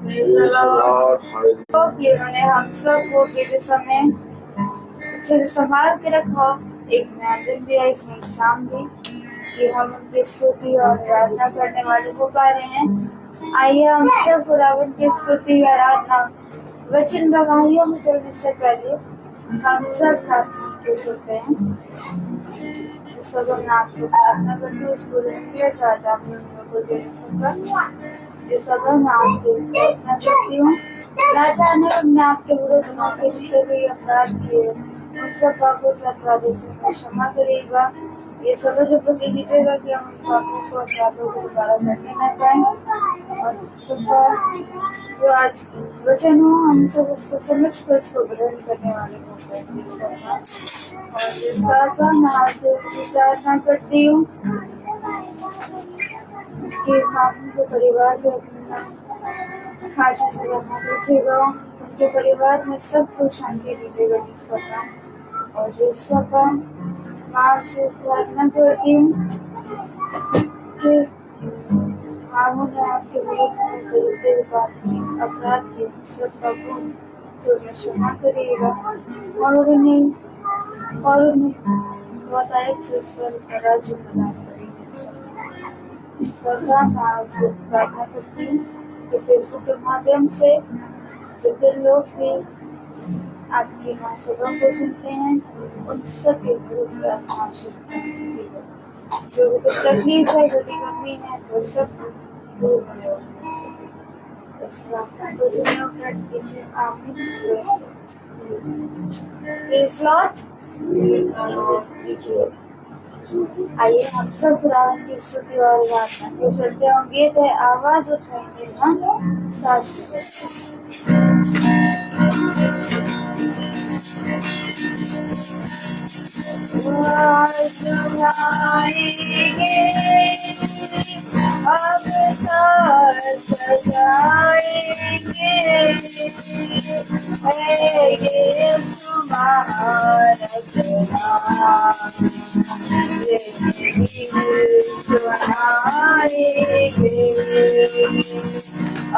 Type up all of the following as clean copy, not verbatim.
कि उन्होंने हम सब को के समय अच्छे से संभाल के रखा। एक नया दिन दिया, एक नई शाम दी कि हम उनकी स्तुति और आराधना करने वाले हो पा रहे हैं। आइए हम सब खुदावन की स्तुति आराधना वचन गवाहियों में चलने से पहले हम सब प्रार्थना खुश होते हैं। इस वक्त मैं आपसे प्रार्थना करती हूँ, उस पूरे आज आपने को दे सकता। जिस वक्त मैं आपसे प्रार्थना करती हूँ, ना जाने हमने आपके विरुद्ध के जितने भी अपराध किए उन सब पापों से अपराधों से क्षमा करिएगा। ये समझ उपलब्धि कीजिएगा कि हम उन पापों को अपराधों को दोबारा करने न पाए, और सबका जो आज वचन हो हम सब उसको समझ कर उसको ग्रहण करने वाले हो गए। और जिसका मैं आपसे प्रार्थना करती हूँ कि आप उनके परिवार को अपना रखिएगा, उनके परिवार में सबको शांति दीजिएगा जिस प्रकार। और जिस प्रकार मैं आपसे प्रार्थना करती हूँ कि आप आपके विरुद्ध अपराध के सब पापों को क्षमा करिएगा और उन्हें बहुत से स्वर्ग का राज्य प्रदान करिए। सरकार मैं आपसे प्रार्थना करती हूँ कि फेसबुक के माध्यम से जितने लोग भी आपकी महासभा को सुनते हैं उन सब के जो भी तकलीफ है, जो भी कमी है, वो सब दूर होने वाली आइए हम सब खुदावन की स्तुति और आराधना को चलते हैं। गीत है आवाज उठाएंगे हम साथ अब सजाएंगे ये तुम्हारा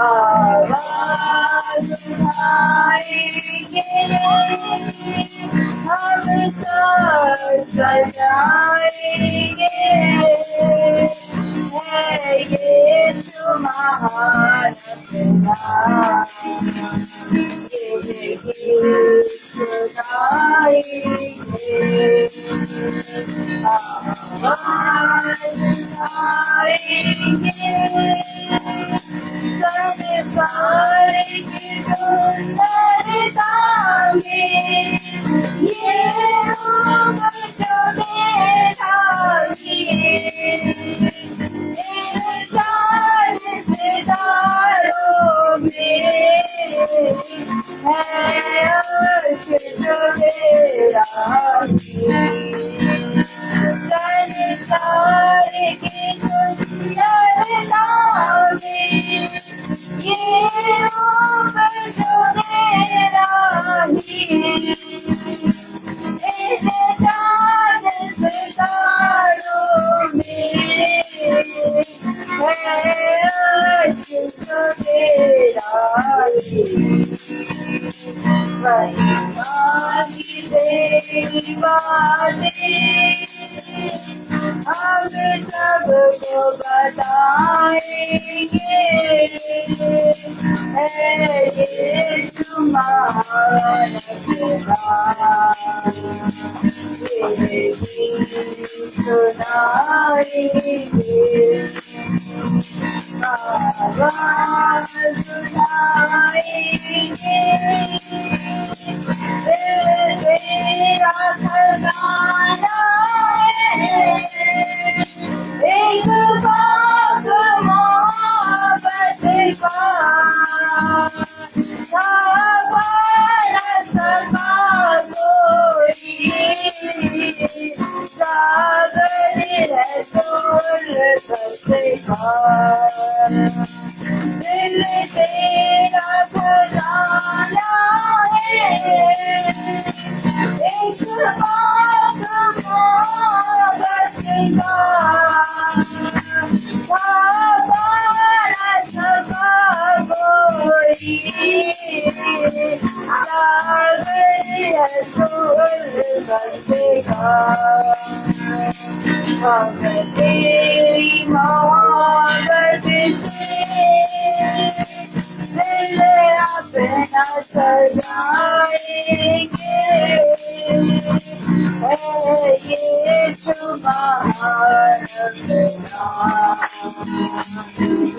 आवाज उठाएंगे हम सजाएंगे ये तुम्हारा हम सबको बताएंगे ये तुम्हारा एक बाग मोहब्बत दिल तेरा खजाना है, एक बाग मोहब्बत का हम तेरी मोहब्बत से दिल अपना सजाएंगे, है ये तुम्हारा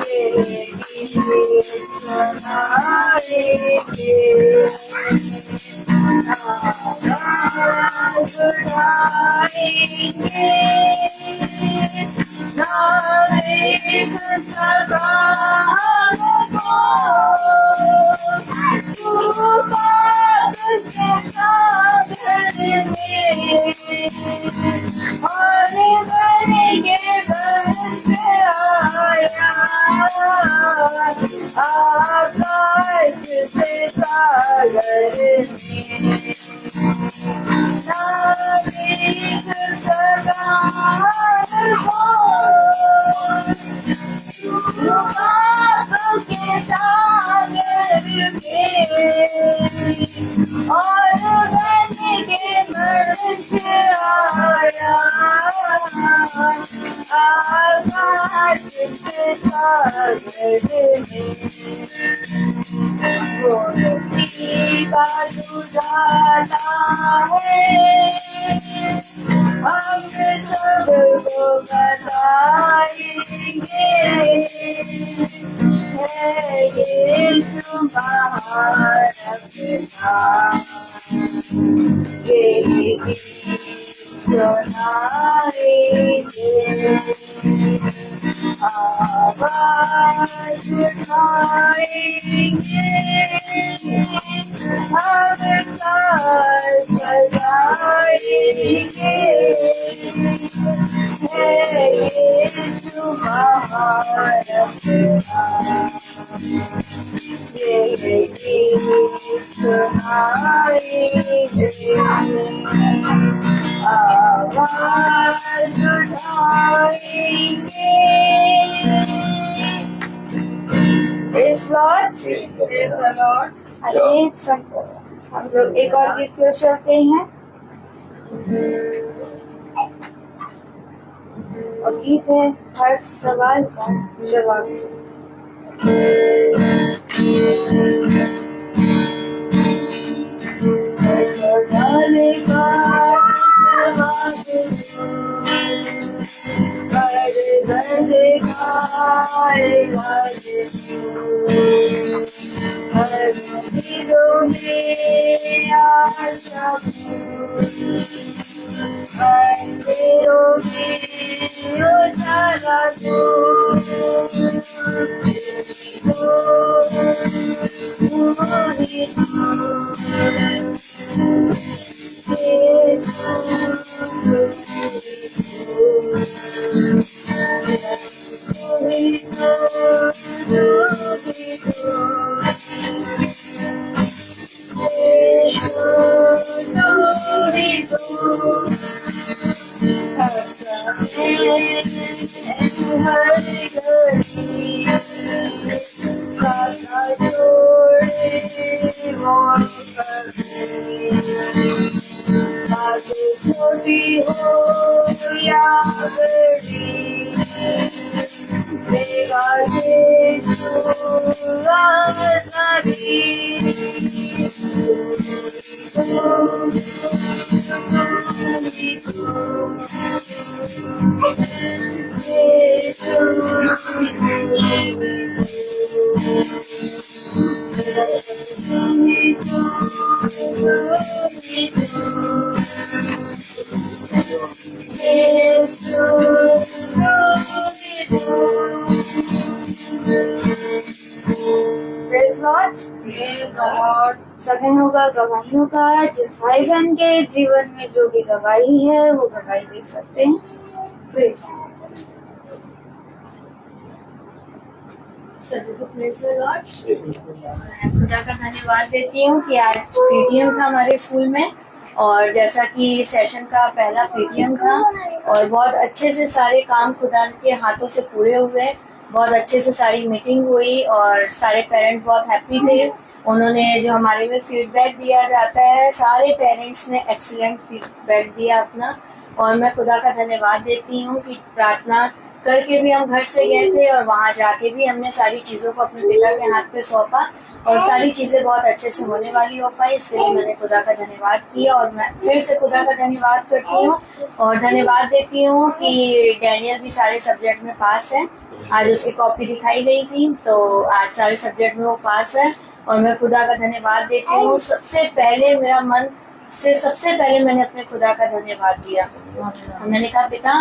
ये गीत सुनाएंगे, आवाज़ उठाएंगे, नाइक सलाम को तूफान के सागर में और बन के बरस आया आकाश से सागर में, नाइक सलाम को तूफान के सागर में और बन के बरस आया आकाश से सागर में। वो नदी का उजाला है, हम सबको बताएंगे, है ये तुम्हारा पिता, ये गीत सुनाएंगे, आवाज़ उठाएंगे, हम साथ बजाएंगे, है ये तुम्हारा पिता, ये गीत सुनाएंगे, आवाज़ उठाएंगे। Praise Lord. Praise the Lord. आइए सब हम लोग एक और गीत को चलते हैं, और गीत है हर सवाल का जवाब। हर सवाल का जवाब हर दर्द का इलाज, हर उम्मीदों में आशा, अंधेरों में उजाला दो, छोटी हो या बड़ी, देगा समय होगा गवाहियों का। जिस भाई बहन के जीवन में जो भी गवाही है वो गवाही दे सकते हैं। प्रेज सभी को प्रेज द लॉर्ड। मैं खुदा का धन्यवाद देती हूँ कि आज पीटीएम था हमारे स्कूल में, और जैसा कि सेशन का पहला पीटीएम था और बहुत अच्छे से सारे काम खुदा के हाथों से पूरे हुए। बहुत अच्छे से सारी मीटिंग हुई और सारे पेरेंट्स बहुत हैप्पी थे। उन्होंने जो हमारे में फीडबैक दिया जाता है, सारे पेरेंट्स ने एक्सीलेंट फीडबैक दिया अपना, और मैं खुदा का धन्यवाद देती हूँ कि प्रार्थना करके भी हम घर से गए थे और वहाँ जाके भी हमने सारी चीज़ों को अपने पिता के हाथ पे सौंपा और सारी चीज़ें बहुत अच्छे से होने वाली हो पाई। इसके लिए मैंने खुदा का धन्यवाद किया और मैं फिर से खुदा का धन्यवाद करती हूँ और धन्यवाद देती हूँ कि डैनियल भी सारे सब्जेक्ट में पास है। आज उसकी कॉपी दिखाई गई थी, तो आज सारे सब्जेक्ट में वो पास है और मैं खुदा का धन्यवाद देती हूँ। सबसे पहले मेरा मन से सबसे पहले मैंने अपने खुदा का धन्यवाद दिया। मैंने कहा पिता,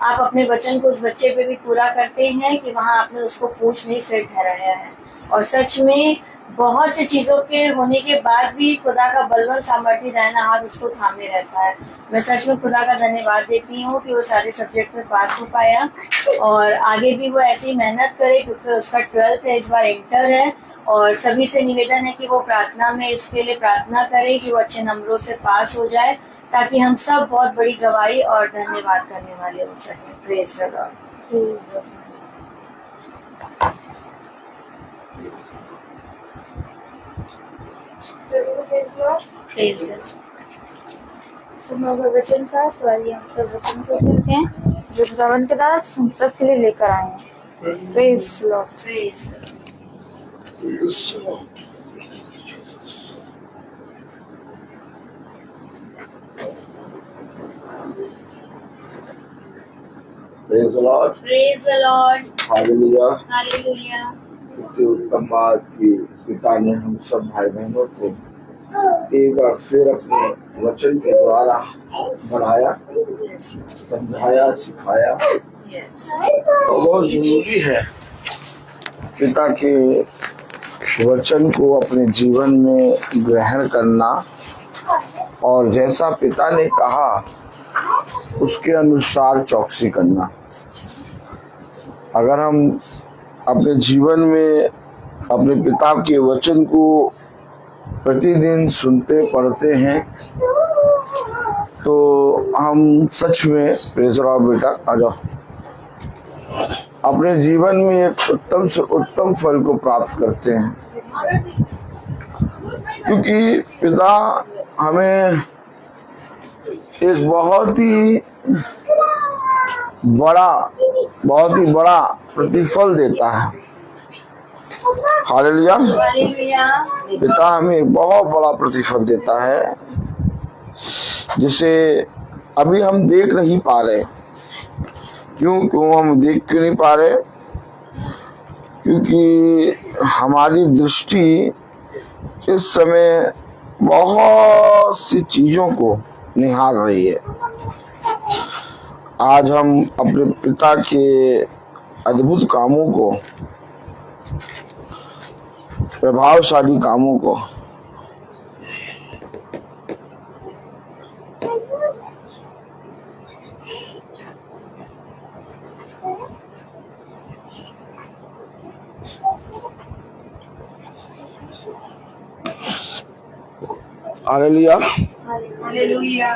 आप अपने वचन को उस बच्चे पे भी पूरा करते हैं कि वहाँ आपने उसको पूछ नहीं सिर ठहराया है, और सच में बहुत सी चीजों के होने के बाद भी खुदा का बलवान सामर्थ्य दाहिना हाथ उसको थामे रहता है। मैं सच में खुदा का धन्यवाद देती हूँ कि वो सारे सब्जेक्ट में पास हो पाया और आगे भी वो ऐसी ही मेहनत करे, क्योंकि उसका 12th है, इस बार इंटर है। और सभी से निवेदन है कि वो प्रार्थना में इसके लिए प्रार्थना करे कि वो अच्छे नंबरों से पास हो जाए, ताकि हम सब बहुत बड़ी गवाही और धन्यवाद करने वाले हो सके। Praise the Lord. Praise the Lord. सुनो का वचन का सवारी, हम सब वचन को सुनते हैं जो खुदावन के दास हम सब के लिए लेकर आए हैं। Praise the Lord. Praise the Lord. Praise the Lord. Praise the Lord. Hallelujah. Hallelujah. इतनी उत्तम बात कि पिता ने हम सब भाई बहनों को एक बार फिर अपने वचन के द्वारा बढ़ाया, समझाया, सिखाया। Yes. तो बहुत जरूरी है पिता के वचन को अपने जीवन में ग्रहण करना और जैसा पिता ने कहा उसके अनुसार चौकसी करना। अगर हम अपने जीवन में अपने पिता के वचन को प्रतिदिन सुनते पढ़ते हैं तो हम सच में, प्रेज द लॉर्ड बेटा आ जाओ, अपने जीवन में एक उत्तम से उत्तम फल को प्राप्त करते हैं। क्योंकि पिता हमें एक बहुत ही बड़ा प्रतिफल देता है। हालेलुया। पिता हमें एक बहुत बड़ा प्रतिफल देता है जिसे अभी हम देख नहीं पा रहे। क्यों हम देख क्यों नहीं पा रहे? क्योंकि हमारी दृष्टि इस समय बहुत सी चीजों को निहार रही है। आज हम अपने पिता के अद्भुत कामों को, प्रभावशाली कामों को हालेलुया। हालेलुया।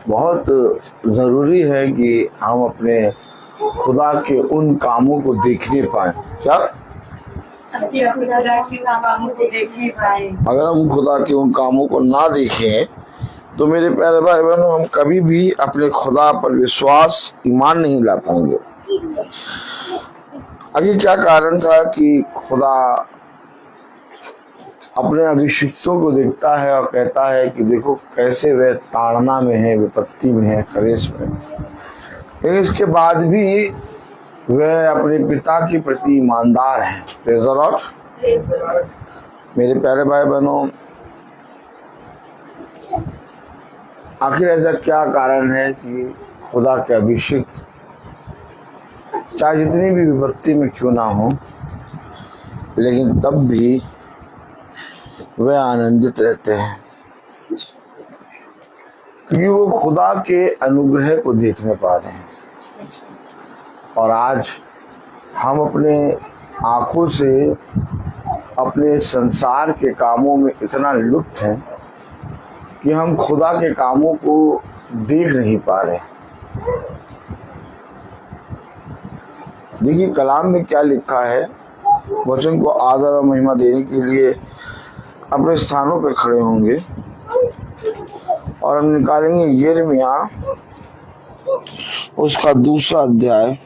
बहुत जरूरी है कि हम अपने खुदा के उन कामों को देखने पाए। क्या अगर हम खुदा के उन कामों को ना देखें तो मेरे प्यारे भाई बहनों, हम कभी भी अपने खुदा पर विश्वास, ईमान नहीं ला पाएंगे। आखिर क्या कारण था कि खुदा अपने अभिषिक्तों को देखता है और कहता है कि देखो कैसे वे ताड़ना में है, विपत्ति में है, कलेश में, लेकिन इसके बाद भी वह अपने पिता के प्रति ईमानदार हैं। Praise the Lord. मेरे प्यारे भाई बहनों, आखिर ऐसा क्या कारण है कि खुदा के अभिषिक्त चाहे जितनी भी विपत्ति में क्यों ना हो, लेकिन तब भी वे आनंदित रहते हैं, क्योंकि वो खुदा के अनुग्रह को देखने पा रहे हैं। और आज हम अपने आँखों से अपने संसार के कामों में इतना लुप्त हैं कि हम खुदा के कामों को देख नहीं पा रहे। देखिए कलाम में क्या लिखा है। वचन को आदर और महिमा देने के लिए अपने स्थानों पर खड़े होंगे और हम निकालेंगे यिर्मयाह उसका 2 अध्याय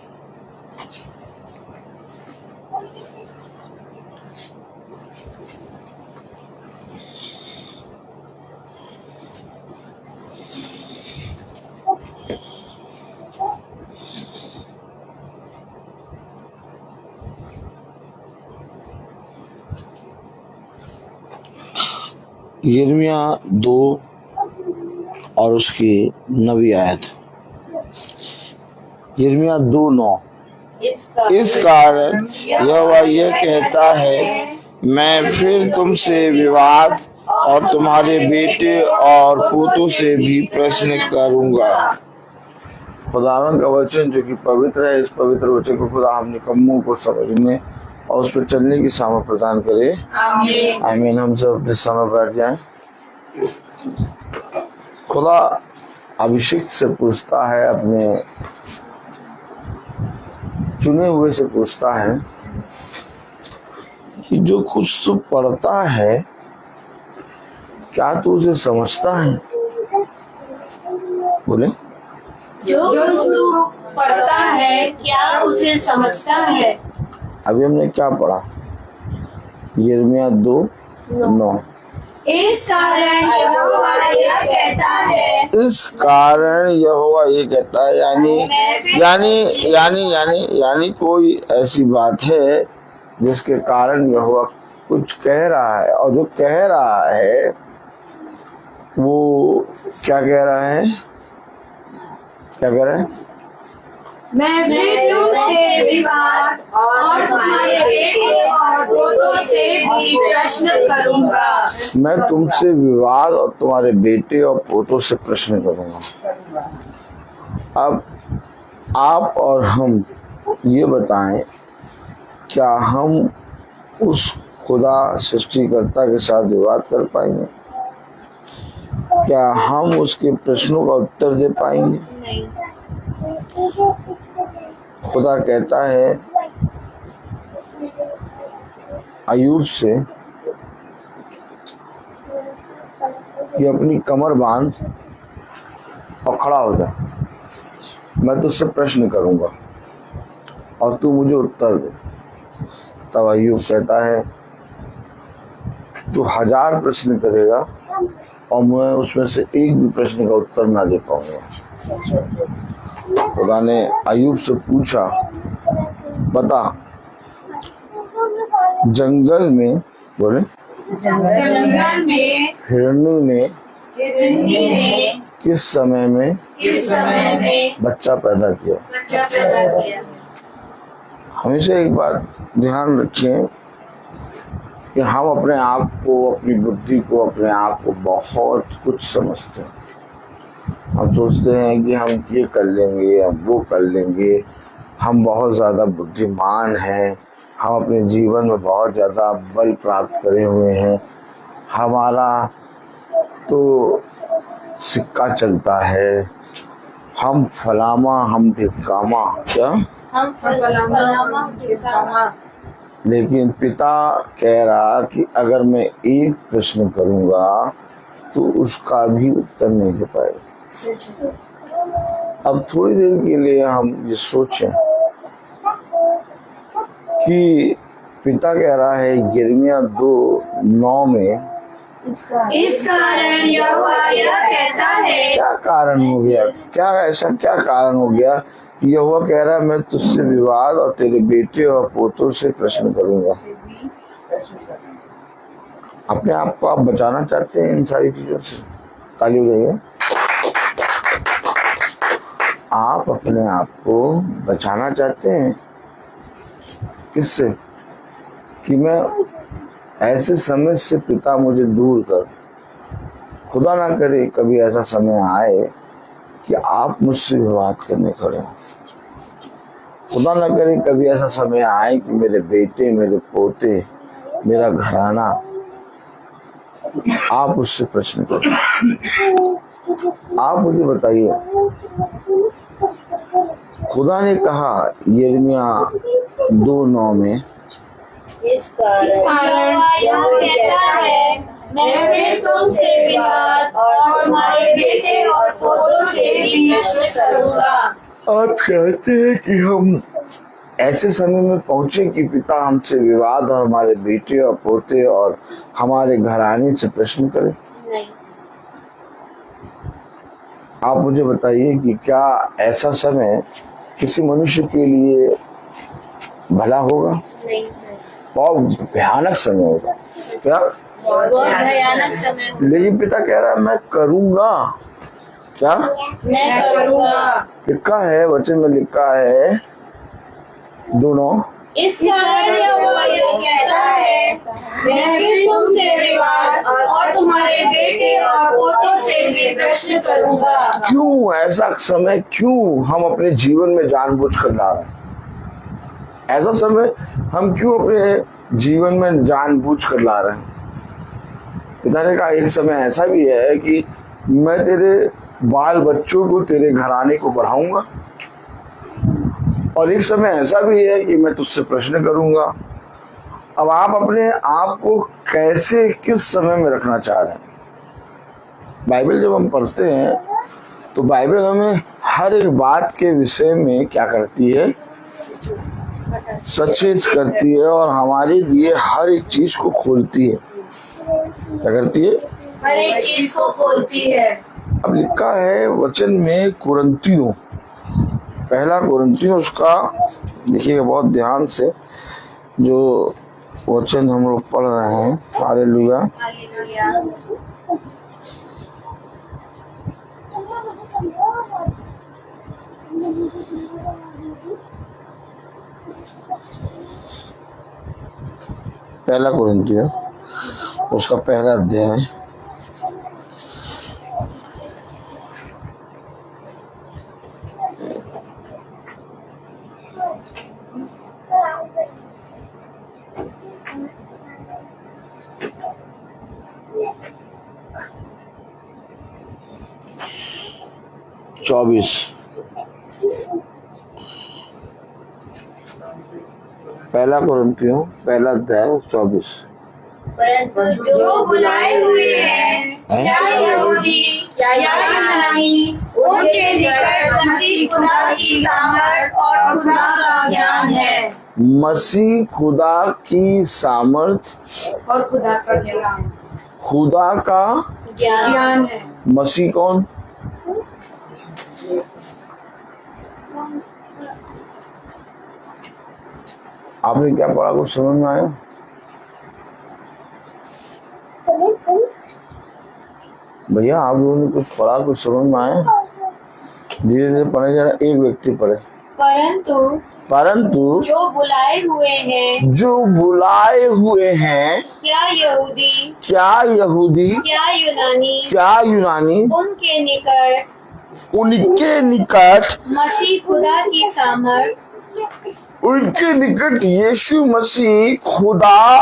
यिर्मयाह 2 और उसकी 9वीं आयत। यिर्मयाह 2:9। इस कारण यहोवा यह कहता है, मैं फिर तुमसे विवाद और तुम्हारे बेटे और पोतों से भी प्रश्न करूंगा। खुदावन का वचन जो कि पवित्र है, इस पवित्र वचन को खुदा हम निकम्मों को समझने और उस पर चलने की सामर्थ प्रदान करे। आमीन। हम सब अपने समय बैठ जाएं। खुदा अभिषिक्त से पूछता है, अपने चुने हुए से पूछता है कि जो कुछ तू पढ़ता है क्या तू उसे समझता है? बोले, जो तू पढ़ता है क्या उसे समझता है? अभी हमने क्या पढ़ा? यिर्मयाह 2:9। इस कारण यहोवा यह कहता है, इस कारण यहोवा ये कहता है, यानी कोई ऐसी बात है जिसके कारण यहोवा कुछ कह रहा है, और जो कह रहा है वो क्या कह रहा है? क्या कह रहा है? मैं फिर तुमसे विवाद और तुम्हारे बेटे और पोतों से भी प्रश्न करूंगा। मैं तुमसे विवाद और तुम्हारे बेटे और पोतों से प्रश्न करूंगा। अब आप और हम ये बताएं, क्या हम उस खुदा सृष्टिकर्ता के साथ विवाद कर पाएंगे? क्या हम उसके प्रश्नों का उत्तर दे पाएंगे? नहीं। खुदा कहता है अय्यूब से कि अपनी कमर बांध और खड़ा हो जा, मैं तुझसे प्रश्न करूंगा और तू मुझे उत्तर दे। तब अय्यूब कहता है तू 1000 प्रश्न करेगा और मैं उसमें से एक भी प्रश्न का उत्तर ना दे पाऊंगा। खुदा ने अय्यूब से पूछा, बता जंगल में, बोले, जंगल में हिरनी ने किस समय में बच्चा पैदा किया? हमेशा एक बात ध्यान रखें कि हम अपने आप को, अपनी बुद्धि को, अपने आप को बहुत कुछ समझते हैं। हम सोचते हैं कि हम ये कर लेंगे, हम वो कर लेंगे, हम बहुत ज़्यादा बुद्धिमान हैं, हम अपने जीवन में बहुत ज़्यादा बल प्राप्त करे हुए हैं, हमारा तो सिक्का चलता है, हम फलामा हम ढिकामा। क्या? हम फलामा। लेकिन पिता कह रहा कि अगर मैं एक प्रश्न करूंगा तो उसका भी उत्तर नहीं दे पाएगा। अब थोड़ी देर के लिए हम ये सोचें कि पिता कह रहा है यिर्मयाह 2:9 में, इस कारण यहोवा यह कहता है। क्या कारण हो गया? क्या ऐसा क्या कारण हो गया कि यहोवा कह रहा है मैं तुझसे विवाद और तेरे बेटे और पोतों से प्रश्न करूंगा? अपने आप को आप बचाना चाहते हैं इन सारी चीजों से? ताली बजाइए। आप अपने आप को बचाना चाहते हैं किससे? कि मैं ऐसे समय से पिता मुझे दूर कर, खुदा ना करे कभी ऐसा समय आए कि आप मुझसे विवाद करने खड़े हो। खुदा न करे कभी ऐसा समय आए कि मेरे बेटे, मेरे पोते, मेरा घराना आप उससे प्रश्न करें। आप मुझे बताइए, खुदा ने कहा यिर्मयाह 2:9 में, इस कारण यहोवा कहता है, मैं फिर तुमसे विवाद और तुम्हारे बेटे और पोतों से भी प्रश्न करूंगा। आप कहते हैं कि हम ऐसे समय में पहुंचे कि पिता हमसे विवाद और हमारे बेटे और पोते और हमारे घराने से प्रश्न करें। नहीं, आप मुझे बताइए कि क्या ऐसा समय किसी मनुष्य के लिए भला होगा? नहीं, बहुत भयानक समय होगा। क्या? बहुत भयानक समय। लेकिन पिता कह रहा है मैं करूंगा। क्या? मैं करूंगा। लिखा है, वचन में लिखा है 2:9, इस कारण यहोवा यह कहता है, मैं फिर तुमसे विवाद और तुम्हारे बेटे और पोतों से भी प्रश्न करूंगा। क्यों ऐसा समय, क्यों हम अपने जीवन में जानबूझकर ला रहे हैं? ऐसा समय हम क्यों अपने जीवन में जानबूझकर ला रहे हैं? पिता ने कहा एक समय ऐसा भी है कि मैं तेरे बाल बच्चों को, तेरे घराने को बढ़ाऊंगा, और एक समय ऐसा भी है कि मैं तुझसे प्रश्न करूंगा। अब आप अपने आप को कैसे, किस समय में रखना चाह रहे हैं? बाइबल जब हम पढ़ते हैं तो बाइबल हमें हर एक बात के विषय में क्या करती है? सचेत करती है, और हमारे लिए हर एक चीज को खोलती है। क्या करती है? हर एक चीज को खोलती है। अब लिखा है वचन में कुरिन्थियों, पहला कुरिन्थियों उसका देखिएगा बहुत ध्यान से, जो वचन हम लोग पढ़ रहे हैं। हालेलुया। हालेलुया। पहला कुरिन्थियों उसका पहला अध्याय, चौबीस, पहला कुरिन्थियों पहला अध्याय 24। परंतु जो बुलाए हुए हैं, क्या यहूदी क्या यूनानी, उनके निकट मसीह खुदा की सामर्थ और खुदा का ज्ञान है। मसीह खुदा की सामर्थ और खुदा का ज्ञान, खुदा का ज्ञान है। मसीह कौन? आपने क्या पढ़ा, कुछ समझ में आया? भैया आप लोगों ने कुछ पढ़ा, कुछ समझ में आया? धीरे धीरे पढ़े जरा, एक व्यक्ति पढ़े। परंतु जो बुलाए हुए हैं, जो बुलाए हुए हैं, क्या यहूदी क्या यहूदी क्या यूनानी, क्या यूनानी, उनके निकट मसीह खुदा की सामर्थ, उनके निकट यीशु मसीह खुदा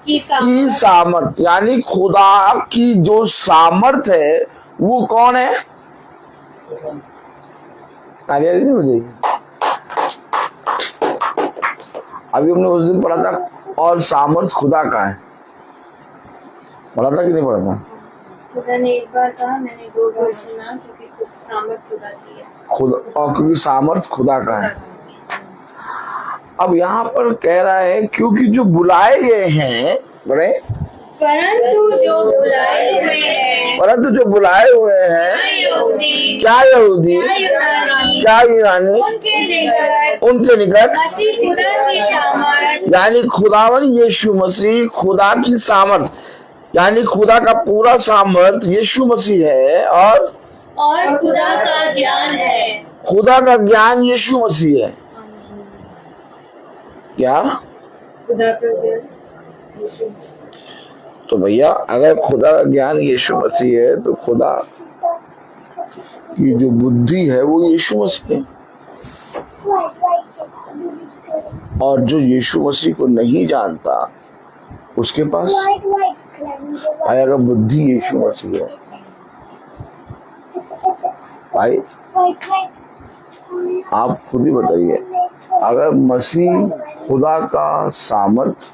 की की सामर्थ, यानी खुदा की जो सामर्थ है वो कौन है? तालियां नहीं बजेगी। अभी हमने उस दिन पढ़ा था, और सामर्थ खुदा का है। पढ़ा था कि नहीं पढ़ा था? खुदा ने एक बार कहा, मैंने 2 बार सुना, क्योंकि सामर्थ खुदा की है। खुदा, और क्योंकि सामर्थ खुदा का है। अब यहाँ पर कह रहा है क्योंकि जो बुलाए गए हैं, बड़े परंतु जो बुलाए हुए हैं, परंतु जो बुलाए हुए हैं, क्या यहूदी क्या यूनानी, उनके निकट मसीह खुदा की सामर्थ, यानी खुदावन यीशु मसीह खुदा की सामर्थ, यानी खुदा का पूरा सामर्थ यीशु मसीह है, और खुदा का ज्ञान है। खुदा का ज्ञान यीशु मसीह है। क्या? खुदा का ज्ञान यीशु मसीह। तो भैया अगर खुदा का ज्ञान यीशु मसीह है तो खुदा की जो बुद्धि है वो यीशु मसीह है। और जो यीशु मसीह को नहीं जानता उसके पास अगर बुद्धि यीशु मसीह है, भाई आप खुद ही बताइए, अगर मसीह खुदा का सामर्थ,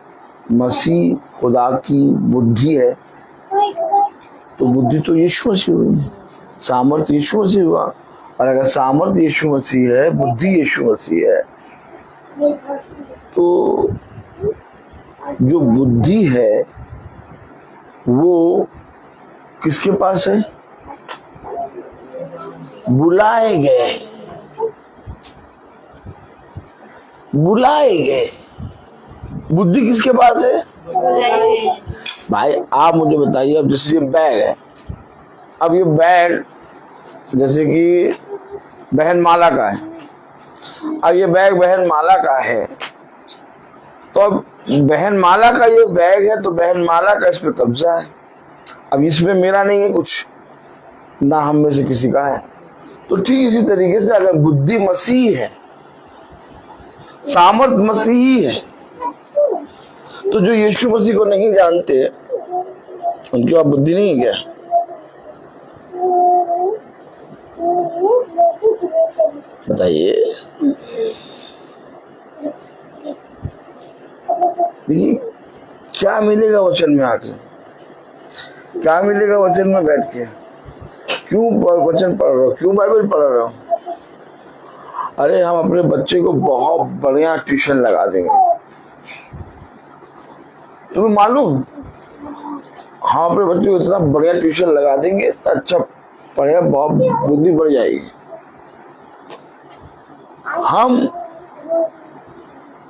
मसीह खुदा की बुद्धि है, तो बुद्धि तो यीशु मसीह हुई, सामर्थ यीशु मसीह हुआ। और अगर सामर्थ यीशु मसीह है, बुद्धि यीशु मसीह है, तो जो बुद्धि है वो किसके पास है? बुलाए गए, बुलाए गए। बुद्धि किसके पास है? भाई आप मुझे बताइए, अब जैसे ये बैग है, अब ये बैग जैसे कि बहन माला का है, अब ये बैग बहन माला का है, तो अब बहन माला का ये बैग है तो बहन माला का इस पे कब्जा है। अब इसमें मेरा नहीं है कुछ, ना हम में से किसी का है। तो ठीक इसी तरीके से अगर बुद्धि मसीह है, सामर्थ मसीही है, तो जो यीशु मसीह को नहीं जानते उनके पास बुद्धि नहीं है क्या? बताइए। देखिए क्या मिलेगा वचन में आके, क्या मिलेगा वचन में बैठ के? क्यों वचन पढ़ रहे हो? क्यों बाइबल पढ़ रहे हो? अरे हम अपने बच्चे को बहुत बढ़िया ट्यूशन लगा देंगे, तुम्हें मालूम, हम अपने बच्चे को इतना बढ़िया ट्यूशन लगा देंगे तो अच्छा पढ़ेगा, बहुत बुद्धि बढ़ जाएगी।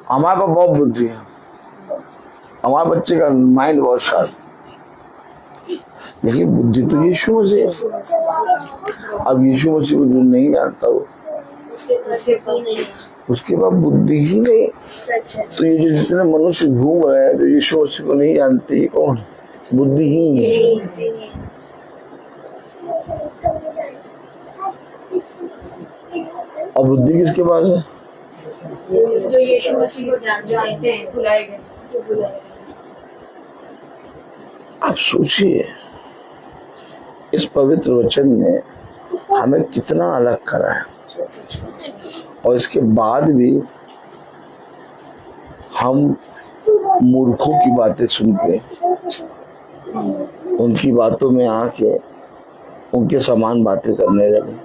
हमारे पास बहुत बुद्धि है, हमारे बच्चे का माइंड बहुत शार्प, लेकिन बुद्धि तो यीशु मसीह है। अब यीशु मसीह को जो नहीं जानता वो उसके पास बुद्धि ही नहीं। तो ये जो जितने मनुष्य घूम रहे हैं जो यीशु मसीह को नहीं जानते, ये कौन है? बुद्धि ही है। और बुद्धि किसके पास है? जो यीशु मसीह को जानते हैं, बुलाए गए। आप सोचिए, इस पवित्र वचन ने हमें कितना अलग करा है, और इसके बाद भी हम मूर्खों की बातें सुन के, उनकी बातों में आके उनके समान बातें करने लगे।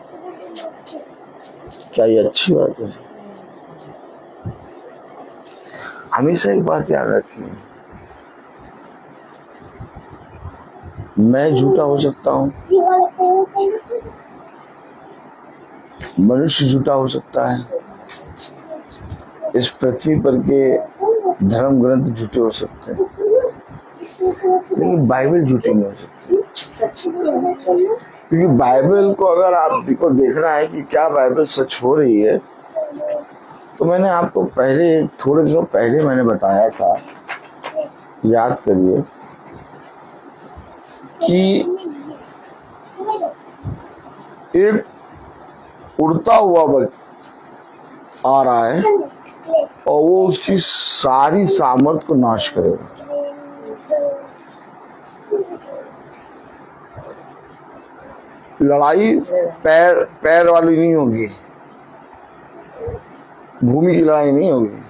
क्या ये अच्छी बात है? हमेशा एक बात याद रखिए, मैं झूठा हो सकता हूँ, मनुष्य झूठा हो सकता है, इस पृथ्वी पर के धर्म ग्रंथ झूठे हो सकते हैं, लेकिन बाइबल झूठी नहीं हो सकती। क्योंकि बाइबल को अगर आपको देखना है कि क्या बाइबल सच हो रही है, तो मैंने आपको पहले, थोड़े दिनों पहले मैंने बताया था, याद करिए, कि एक उड़ता हुआ बच्चा आ रहा है और वो उसकी सारी सामर्थ को नाश करेगा। लड़ाई पैर वाली नहीं होगी, भूमि की लड़ाई नहीं होगी,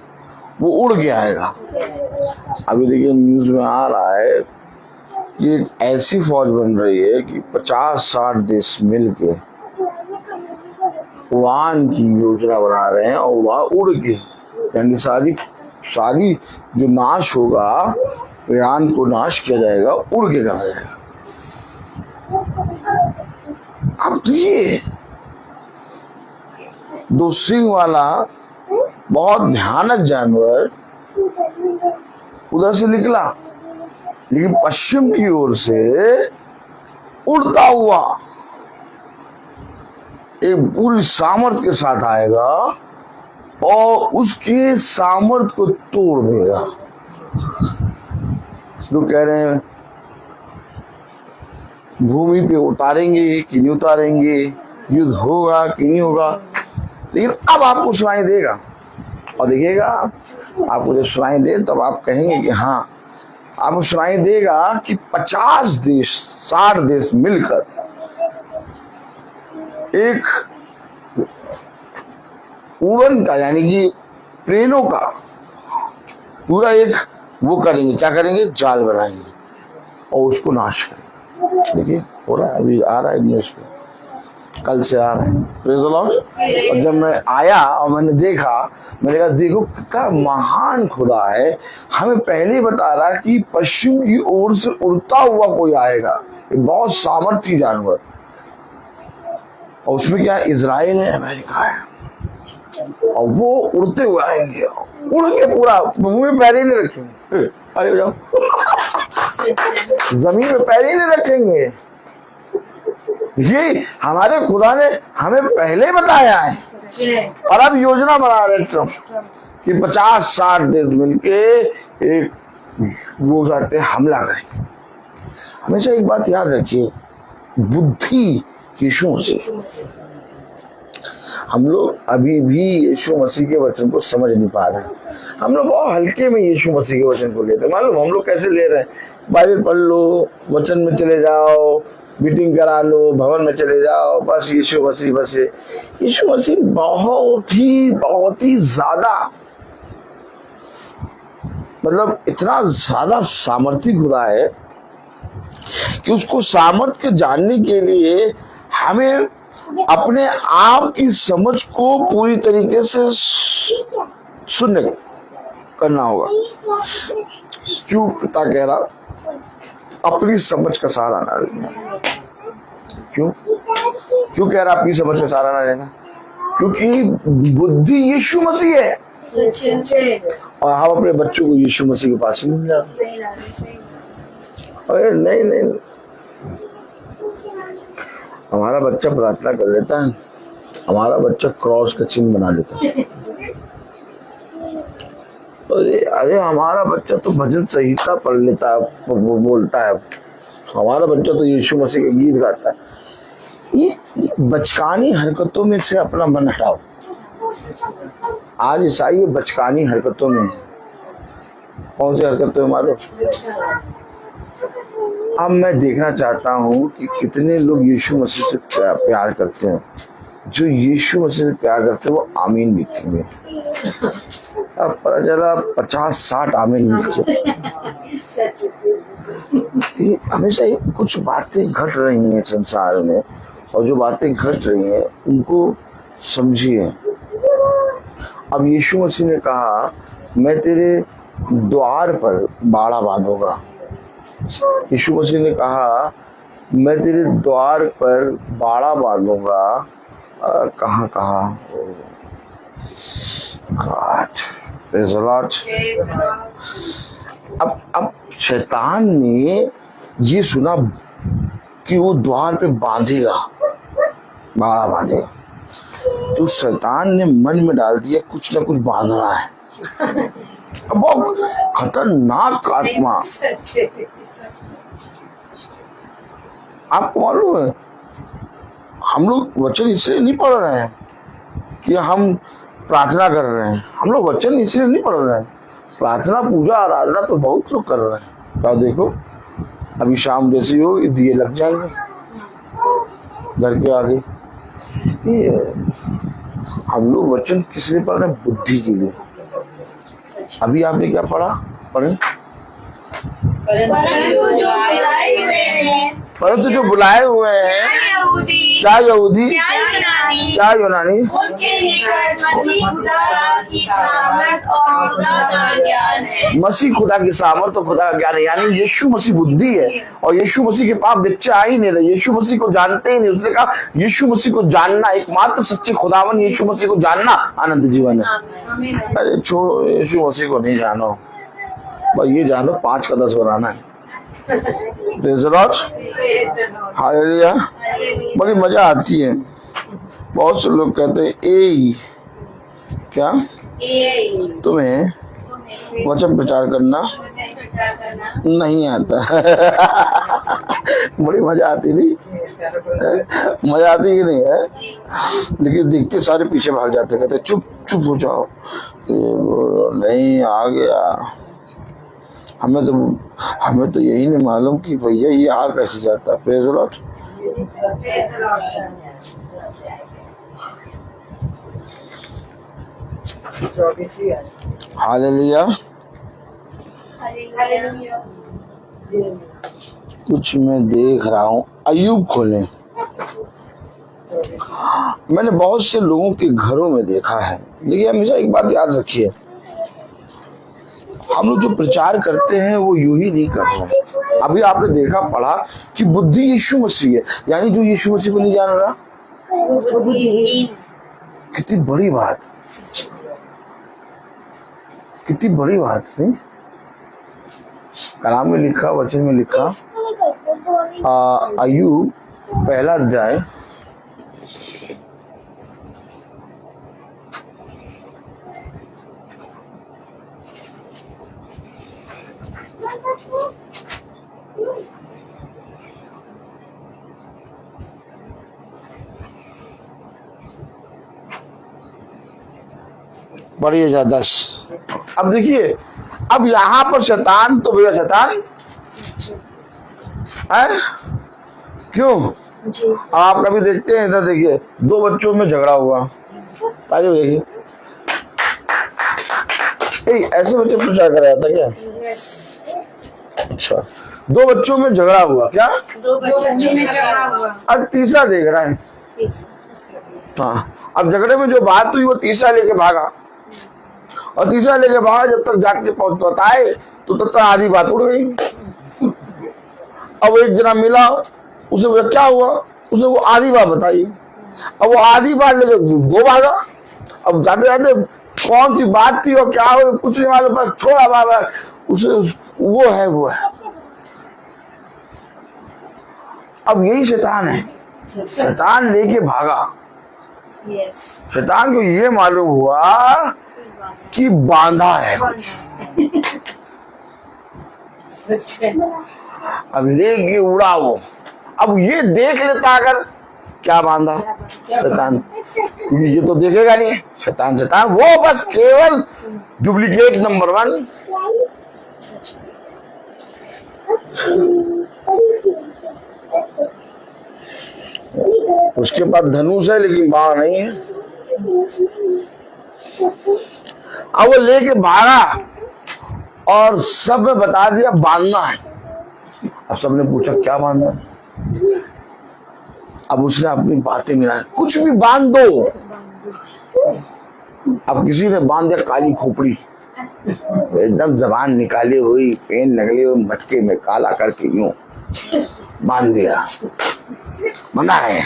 वो उड़ के आएगा। अभी देखिए न्यूज में आ रहा है कि एक ऐसी फौज बन रही है कि 50-60 देश मिलके उड़ान की योजना बना रहे हैं, और वह उड़ के, यानी सारी जो नाश होगा, ईरान को नाश किया जाएगा, उड़ के करा जाएगा। अब तो ये 2 सिंह वाला बहुत भयानक जानवर उधर से निकला, लेकिन पश्चिम की ओर से उड़ता हुआ एक पूरी सामर्थ के साथ आएगा और उसके सामर्थ को तोड़ देगा। जो कह रहे हैं भूमि पे उतारेंगे कि नहीं उतारेंगे, युद्ध होगा कि नहीं होगा, लेकिन अब आपको सुनाई देगा और देखिएगा आपको जब सुनाई दे तब आप कहेंगे कि हाँ, आपको सुनाई देगा कि 50 देश 60 देश मिलकर एक उड़न का यानी कि प्लेनों का पूरा एक वो करेंगे, क्या करेंगे, जाल बनाएंगे और उसको नाश करेंगे। देखिए हो रहा है, अभी आ रहा है न्यूज़ पे, कल से आ रहा है। Praise the Lord. और जब मैं आया और मैंने देखा, मैंने कहा देखो कितना महान खुदा है, हमें पहले ही बता रहा है कि पश्चिम की ओर से उड़ता हुआ कोई आएगा, ये बहुत सामर्थी जानवर, और उसमें क्या इजराइल है, अमेरिका है, और वो उड़ते हुए आएंगे, उड़ के पूरा मुंह में पैर ही नहीं रखेंगे, आगे जाओ जमीन में पैर ही नहीं रखेंगे। ये हमारे खुदा ने हमें पहले बताया है और अब योजना बना रहे ट्रम्प कि 50-60 देश मिलके एक वो चाहते हमला करें। हमेशा एक बात याद रखिए, बुद्धि यीशु मसीह। हम लोग अभी भी यीशु मसीह के वचन को समझ नहीं पा रहे हैं। हम लोग बहुत हल्के में यीशु मसीह के वचन को लेते हैं। मालूम हम लोग कैसे ले रहे हैं, बाइबल पढ़ लो, वचन में चले जाओ, मीटिंग करा लो, भवन में चले जाओ, बस यीशु मसीह बस। यीशु मसीह बहुत ही ज्यादा, मतलब इतना ज्यादा सामर्थी खुदा है कि उसको सामर्थ्य जानने के लिए हमें अपने आप की समझ को पूरी तरीके से सुनने करना होगा। क्यों पिता कह रहा अपनी समझ का सहारा ना लेना? क्यों कह रहा अपनी समझ का सहारा ना लेना? क्योंकि बुद्धि यीशु मसीह है और हम अपने बच्चों को यीशु मसीह के पास ही नहीं जाते। अरे नहीं, हमारा बच्चा प्रार्थना कर लेता है, हमारा बच्चा क्रॉस का चिन्ह बना लेता है। अरे हमारा बच्चा तो भजन संहिता पढ़ लेता है, बोलता है, हमारा बच्चा तो यीशु मसीह के गीत गाता है। ये बचकानी हरकतों में से अपना मन हटाओ। आज ईसाई बचकानी हरकतों में है। कौन सी हरकतों में मालूम? अब मैं देखना चाहता हूँ कि कितने लोग यीशु मसीह से प्यार करते हैं। जो यीशु मसीह से प्यार करते हैं वो आमीन लिखेंगे। अब पता चला 50-60 आमीन लिखे। हमेशा कुछ बातें घट रही हैं संसार में, और जो बातें घट रही हैं उनको समझिए। अब यीशु मसीह ने कहा मैं तेरे द्वार पर बाड़ा बांधूंगा। यीशु मसीह ने कहा मैं तेरे द्वार पर बाड़ा बांधूंगा। कहाँ अब शैतान ने ये सुना कि वो द्वार पे बांधेगा, बाड़ा बांधेगा, तो शैतान ने मन में डाल दिया कुछ ना कुछ बांधना है। अब बहुत खतरनाक आत्मा। आपको मालूम है हम लोग वचन इसलिए नहीं पढ़ रहे हैं कि हम प्रार्थना कर रहे हैं। हम लोग वचन इसलिए नहीं पढ़ रहे हैं, प्रार्थना पूजा आराधना तो बहुत लोग कर रहे हैं। तो देखो अभी शाम जैसी हो दिए लग जाएंगे घर के आगे। हम लोग वचन किस लिए पढ़ रहे हैं? बुद्धि के लिए। अभी आपने क्या पढ़ा? परंतु जो बुलाए हुए हैं, क्या यहूदी क्या यूनानी, मसीह खुदा की सामर्थ और खुदा का ज्ञान है। यानी यीशु मसीह बुद्धि है और यीशु मसीह के पास बच्चे आ ही नहीं रहे, यीशु मसीह को जानते ही नहीं। उसने कहा यीशु मसीह को जानना, एकमात्र सच्चे खुदावन यीशु मसीह को जानना आनंद जीवन है। अरे छोड़ो, यीशु मसीह को नहीं जानो, बस ये जानो 5 का 10 बनाना है। हालेलुया। बड़ी मजा आती है। बहुत से लोग कहते हैं ए क्या तुम्हें वचन प्रचार करना नहीं आता। बड़ी मजा आती नहीं। मजा आती कि नहीं है? लेकिन देखते सारे पीछे भाग जाते, कहते चुप चुप हो जाओ, नहीं आ गया। हमें तो यही नहीं मालूम कि भैया ये आ कैसे जाता। Praise the Lord. हालेलुया। कुछ मैं देख रहा हूँ, अय्यूब खोलें। मैंने बहुत से लोगों के घरों में देखा है, लेकिन हमेशा एक बात याद रखिए, हम लोग जो प्रचार करते हैं वो यूं ही नहीं कर रहे। अभी आपने देखा पढ़ा कि बुद्धि यीशु मसीह है, यानी जो यीशु मसीह को नहीं जान रहा, कितनी बड़ी बात, कितनी बड़ी बात नहीं? कलाम में लिखा, वचन में लिखा, अय्यूब पहला अध्याय बढ़िए जा 10। अब देखिए, अब यहाँ पर शैतान तो भैया शैतान है, क्यों? अब आप कभी देखते हैं, इधर देखिए, दो बच्चों में झगड़ा हुआ, ताली देखिए, ऐसे बच्चे प्रचार कर रहा था क्या? अच्छा, दो बच्चों में झगड़ा हुआ, क्या? दो बच्चों में झगड़ा हुआ, अब तीसरा देख रहा है। हाँ, अब झगड़े में जो बात हुई वो तीसरा लेके भागा, और तीसरा लेके भागा, जब तक जाके पहुंचता आए तो तब तक आधी बात उड़ गई। अब एक जना मिला, उसे बोला क्या हुआ, उसने वो आधी बात बताई, अब वो आधी बात लेके वो भागा। अब जाते जाते कौन सी बात थी और क्या हो कुछ नहीं मालूम, पर छोड़ा बाबा उसे, वो है। अब यही शैतान है, शैतान लेके भागा। शैतान को ये मालूम हुआ कि बांधा है कुछ, अब लेके उड़ा वो। अब ये देख लेता अगर क्या बांधा शैतान, क्योंकि ये तो देखेगा नहीं, शैतान वो बस केवल डुप्लीकेट नंबर 1। उसके पास धनुष है लेकिन बाण नहीं है। अब वो लेके भागा और सब में बता दिया बांधना है। अब सबने पूछा क्या बांधना है? अब उसने अपनी बातें मिला, कुछ भी बांध दो। अब किसी ने बांध दिया काली खोपड़ी, एकदम जबान निकाली हुई, पेन निकली हुई, मटके में काला करके यूं बांध दिया, मना है।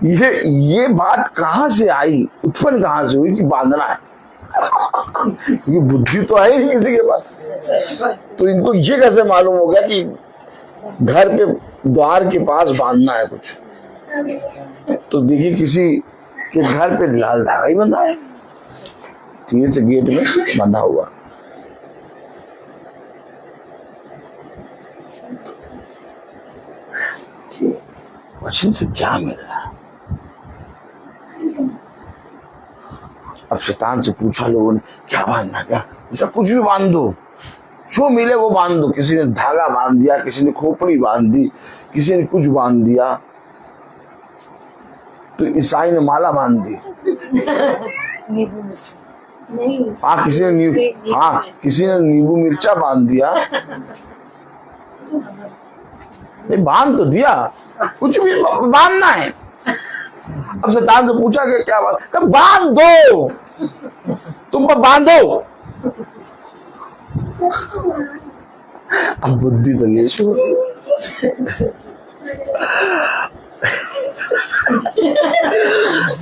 ये बात कहां से आई, उत्पन्न कहां से हुई कि बांधना है? ये बुद्धि तो है नहीं किसी के पास, तो इनको ये कैसे मालूम हो गया कि घर पे द्वार के पास बांधना है कुछ? तो देखिए किसी के घर पे लाल धागा ही बंधा है, तीर से गेट में बंधा हुआ। वचन से क्या मिल रहा? अब शैतान से पूछा लोगों ने क्या बांधना, क्या पूछा? कुछ भी बांध दो, जो मिले वो बांध दो। किसी ने धागा बांध दिया, किसी ने खोपड़ी बांध दी, किसी ने कुछ बांध दिया, तो ईसाई ने माला बांध दी। हाँ, किसी ने नींबू मिर्चा बांध दिया। नहीं, बांध तो दिया, कुछ भी बांधना है। अब शैतान से पूछा कि क्या बात? कब बांध दो, तुम पर बांधो। अब बुद्धि तो यीशु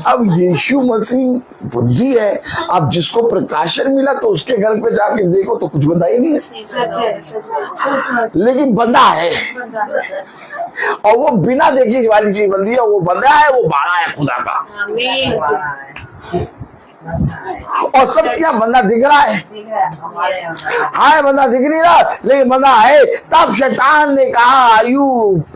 अब यीशु मसीह बुद्धि है। अब जिसको प्रकाशन मिला तो उसके घर पे जाके देखो तो कुछ बंधा ही नहीं है, लेकिन बंधा है, और वो बिना देखी वाली चीज बंधी है। वो बंधा है, वो बाड़ा है खुदा का। और सब क्या बंदा दिख रहा है? हाँ बंदा दिख नहीं रहा, लेकिन बंदा है। तब शैतान ने कहा, आयु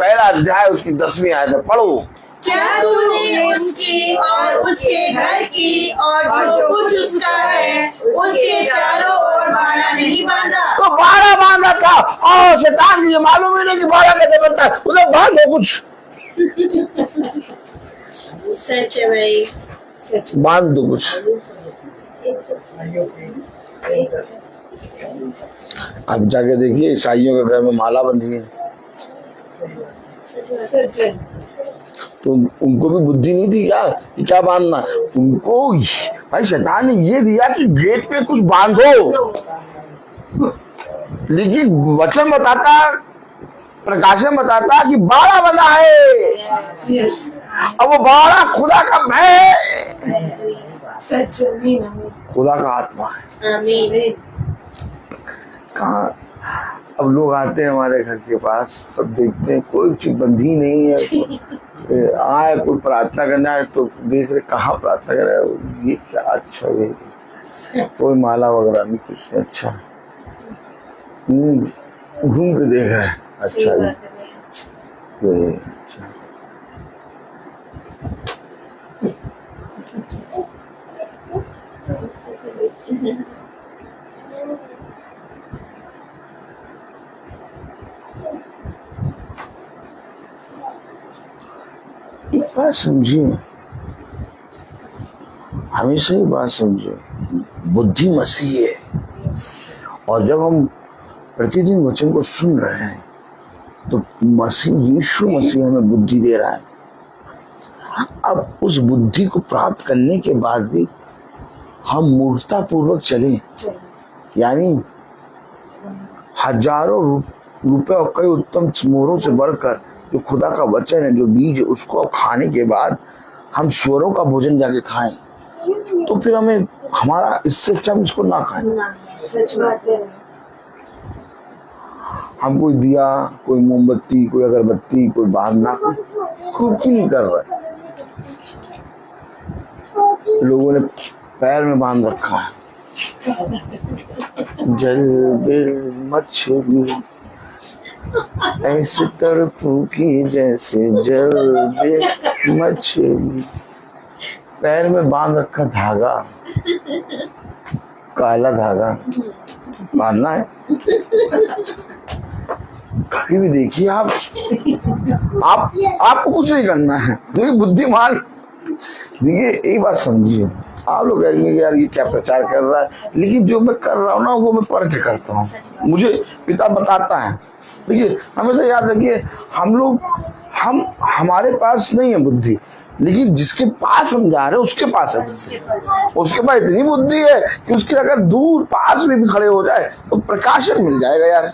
पहला अध्याय उसकी 10वीं आयत है, पढ़ो। क्या तूने उसकी और उसके घर की और जो कुछ उसका है उसके चारों ओर बाड़ा नहीं बांधा? तो बाड़ा बांधा था, और शैतान मुझे मालूम ही नहीं कि बाड़ा कैसे बनता है, उधर बांधो कुछ, सच है भाई, सच। बांध दो कुछ। अब जाके देखिए ईसाइयों के घर में माला बंधी है, सच है। तो उनको भी बुद्धि नहीं थी क्या कि क्या बांधना? उनको भाई शैतान ने ये दिया कि गेट पे कुछ बांधो, लेकिन वचन बताता, प्रकाशन बताता कि बाड़ा बना है। अब वो बाड़ा खुदा का भय, सच। खुदा का आत्मा है। आमीन। कहाँ अब लोग आते हैं हमारे घर के पास, सब देखते हैं कोई चीज बंधी नहीं है, आए कोई प्रार्थना करना है तो देख रहे कहाँ प्रार्थना कर रहा है, ये क्या अच्छा है, कोई माला वगैरह नहीं, कुछ नहीं, अच्छा घूम के देख रहे हैं, अच्छा ये अच्छा। एक बात समझिए, हमेशा ही बात समझिए, बुद्धि मसीह है, और जब हम प्रतिदिन वचन को सुन रहे हैं तो मसीह, यीशु मसीह हमें बुद्धि दे रहा है। अब उस बुद्धि को प्राप्त करने के बाद भी हम मूर्खता पूर्वक चलें, यानी हजारों रुपए और कई उत्तम मोहरों से बढ़कर जो खुदा का वचन है, जो बीज है, उसको खाने के बाद हम स्वरों का भोजन जाके खाएं, तो फिर हमें हमारा इससे अच्छा हम इसको ना खाएं। सच बात है। हम कोई दिया, कोई मोमबत्ती, कोई अगरबत्ती, कोई बांधना, कुछ नहीं कर रहा है। लोगों ने पैर में बांध रखा है, जल बिल मछली ऐसे तड़पू की जैसे जल बिल मछली, पैर में बांध रखा धागा, काला धागा बांधना है। कभी भी देखिए आप आपको कुछ नहीं करना है, देखिए बुद्धिमान, देखिए एक बात समझिए, आप लोग कहेंगे यार ये क्या प्रचार कर रहा है, लेकिन जो मैं कर रहा हूँ ना वो मैं पढ़ के करता हूँ, मुझे पिता बताता है। देखिए हमेशा याद रखिए, हम लोग हमारे पास नहीं है बुद्धि, लेकिन जिसके पास हम जा रहे हैं उसके पास है बुद्धि। उसके पास इतनी बुद्धि है कि उसके अगर दूर पास में भी खड़े हो जाए तो प्रकाशन मिल जाएगा यार।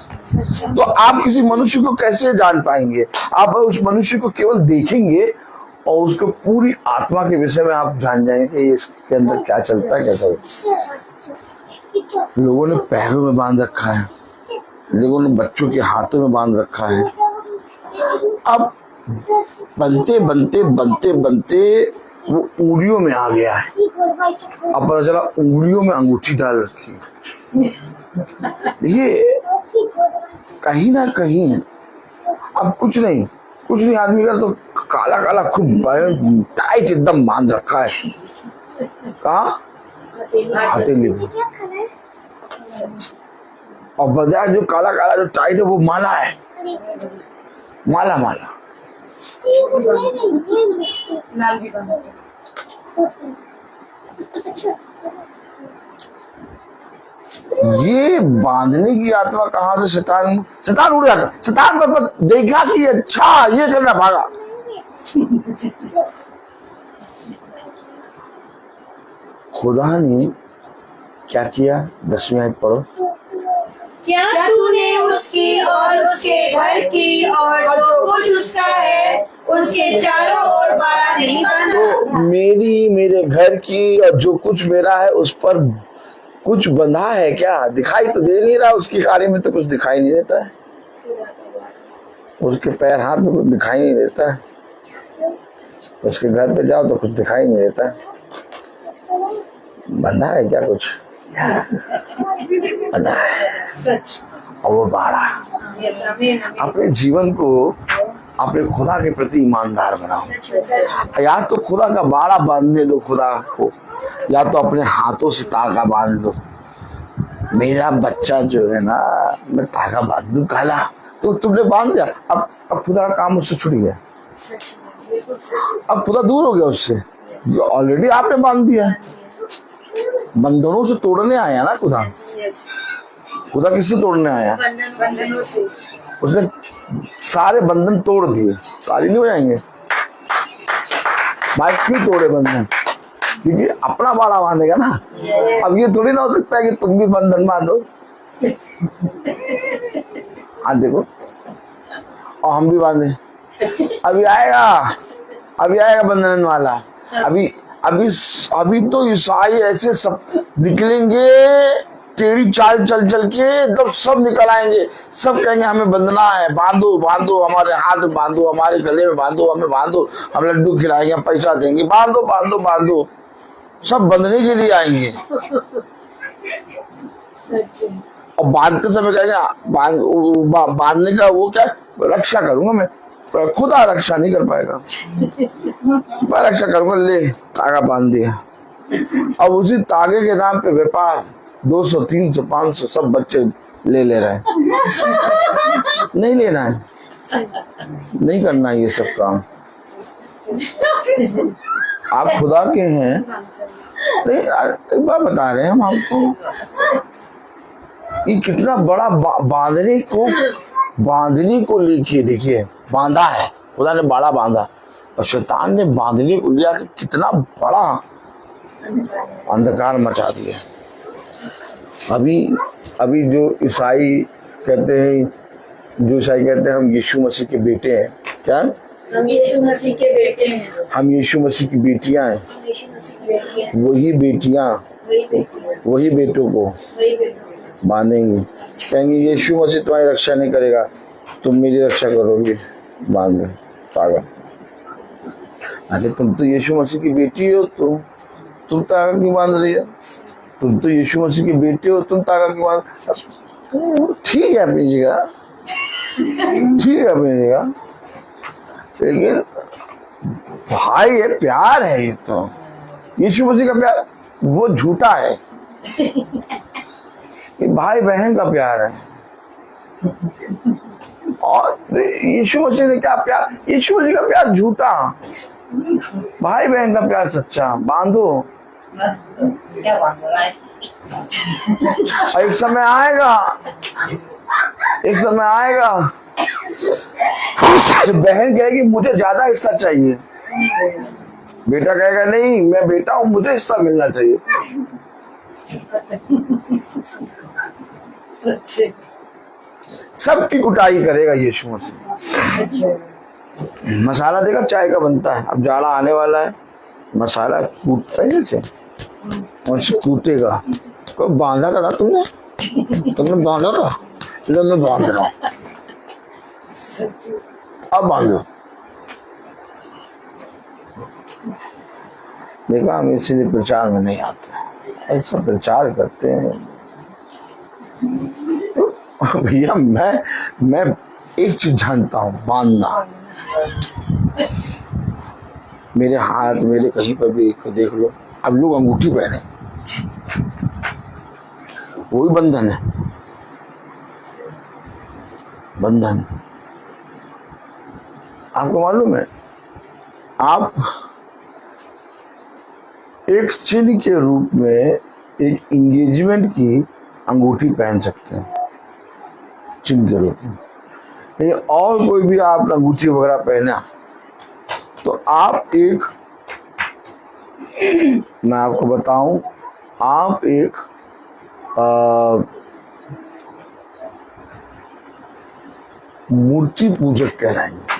तो आप किसी मनुष्य को कैसे जान पाएंगे? आप उस मनुष्य को केवल देखेंगे और उसको पूरी आत्मा के विषय में आप जान जाएंगे कि इसके अंदर क्या चलता है, कैसा है। लोगों ने पैरों में बांध रखा है, लोगों ने बच्चों के हाथों में बांध रखा है। अब बनते बनते बनते बनते वो उंगलियों में आ गया है। अब पता चला उंगलियों में अंगूठी डाल रखी है। ये कहीं ना कहीं अब कुछ नहीं आदमी का तो काला काला खूब टाइट एकदम बांध रखा है। कहाँ? हथेली में। और बजाय जो काला काला जो टाइट है वो माला है, माला माला। ये बांधने की आत्मा कहाँ से? शैतान उड़ जाता, शैतान पर देखा कि अच्छा ये करना, भागा। खुदा ने क्या किया? 10वीं आयत पढ़ो। क्या तूने उसकी और उसके घर की और जो कुछ उसका है उसके चारों ओर बाड़ा नहीं बांधा? तो मेरे घर की और जो कुछ मेरा है उस पर कुछ बंधा है क्या? दिखाई तो दे नहीं रहा, उसके कार्य में तो कुछ दिखाई नहीं देता है, उसके पैर हाथ में कुछ दिखाई नहीं देता है, उसके घर पे जाओ तो कुछ दिखाई नहीं देता है। बंधा है क्या कुछ? बंधा है सच। और वो बाड़ा। यस, आमीन। अपने जीवन को अपने खुदा के प्रति ईमानदार बनाओ। सच। या तो खुदा का बाड़ा बांधने दो खुदा को, या तो अपने हाथों से तागा बांध दो। मेरा बच्चा जो है ना, मैं तागा बांध दूं काला, तो तुमने बांध दिया। अब खुदा का काम उससे छूट गया, सच, बिल्कुल सच। अब खुदा दूर हो गया उससे, जो ऑलरेडी आपने बांध दिया। बंधनों से तोड़ने आया ना खुदा। यस, खुदा किससे तोड़ने आया? बंधनों से। उसने सारे बंधन तोड़ दिए। सारी नहीं हो जाएंगे, माइक क्यों तोड़े बंधन? क्योंकि अपना बाड़ा बांधेगा ना। अब ये थोड़ी ना हो सकता है कि तुम भी बंधन बांधो। हाँ देखो, और हम भी बांधे। अभी आएगा बंधन वाला। अभी तो ईसाई ऐसे सब निकलेंगे, टेढ़ी चाल चल चल के एकदम सब निकल आएंगे। सब कहेंगे हमें बंधना है, बांधो बांधो, हमारे हाथ में बांधो, हमारे गले में बांधो, हमें बांधो, हम लड्डू खिलाएंगे, हम पैसा देंगे, बांधो बांधो बांधो। सब बंधने के लिए आएंगे। और बांधते समय कहेंगे बांधने का वो क्या, रक्षा करूंगा मैं। खुदा रक्षा नहीं कर पाएगा, मैं रक्षा करूंगा। ले तागा बांध दिया। अब उसी तागे के नाम पे व्यापार 200, 300, 500 सब बच्चे ले रहे हैं। नहीं लेना है, नहीं करना है ये सब काम। आप खुदा के हैं। नहीं, एक बार बता रहे हैं हम आपको, ये कितना बड़ा बांधने को लेके देखिए, बांधा है खुदा ने, बाड़ा बांधा, और शैतान ने बांधने को लिया कि कितना बड़ा अंधकार मचा दिया। अभी जो ईसाई कहते हैं हम यीशु मसीह के बेटे हैं। क्या? हम यीशु मसीह के बेटे हैं, हम यीशु मसीह की बेटियां हैं। यीशु मसीह की बेटियां, वही बेटियां वही बेटों को बांधेंगी। कहेंगे यीशु मसीह तुम्हारी रक्षा नहीं करेगा, तुम मेरी रक्षा करोगे। बांध दो तागा। अरे तुम तो यीशु मसीह की बेटी हो, तुम तागा क्यों बांध रही हो? तुम तो यीशु मसीह के बेटे हो, तुम तागा क्यों बांध? ठीक है अपनी जगह, ठीक है अपनी जगह, लेकिन भाई ये प्यार है। ये तो यीशु मसीह का प्यार वो झूठा है, ये भाई बहन का प्यार है। और यीशु मसीह ने क्या प्यार, यीशु मसीह का प्यार झूठा, भाई बहन का प्यार सच्चा। बांधो। क्या बांध रहा है? एक समय आएगा बहन कहेगी मुझे ज्यादा हिस्सा चाहिए, बेटा कहेगा नहीं मैं बेटा हूं, मुझे हिस्सा मिलना चाहिए। सच्चे। सबकी कुटाई करेगा यीशु मसीह। मसाला देखा चाय का बनता है, अब जाड़ा आने वाला है, मसाला कूटता है जैसे, और कूटेगा। को बांधा था तुमने बांधा था, लो मैं बांध रहा हूँ, अब बांधो। देखा, हम इसीलिए प्रचार में नहीं आते, ऐसा प्रचार करते हैं। भैया मैं एक चीज जानता हूँ, बांधना। मेरे हाथ, मेरे कहीं पर भी देख लो, अब लोग अंगूठी पहने, वही बंधन है। बंधन आपको मालूम है, आप एक चिन्ह के रूप में एक एंगेजमेंट की अंगूठी पहन सकते हैं, चिन्ह के रूप में। लेकिन और कोई भी आप अंगूठी वगैरह पहना तो आप एक, मैं आपको बताऊं, आप एक मूर्ति पूजक कहलाएंगे।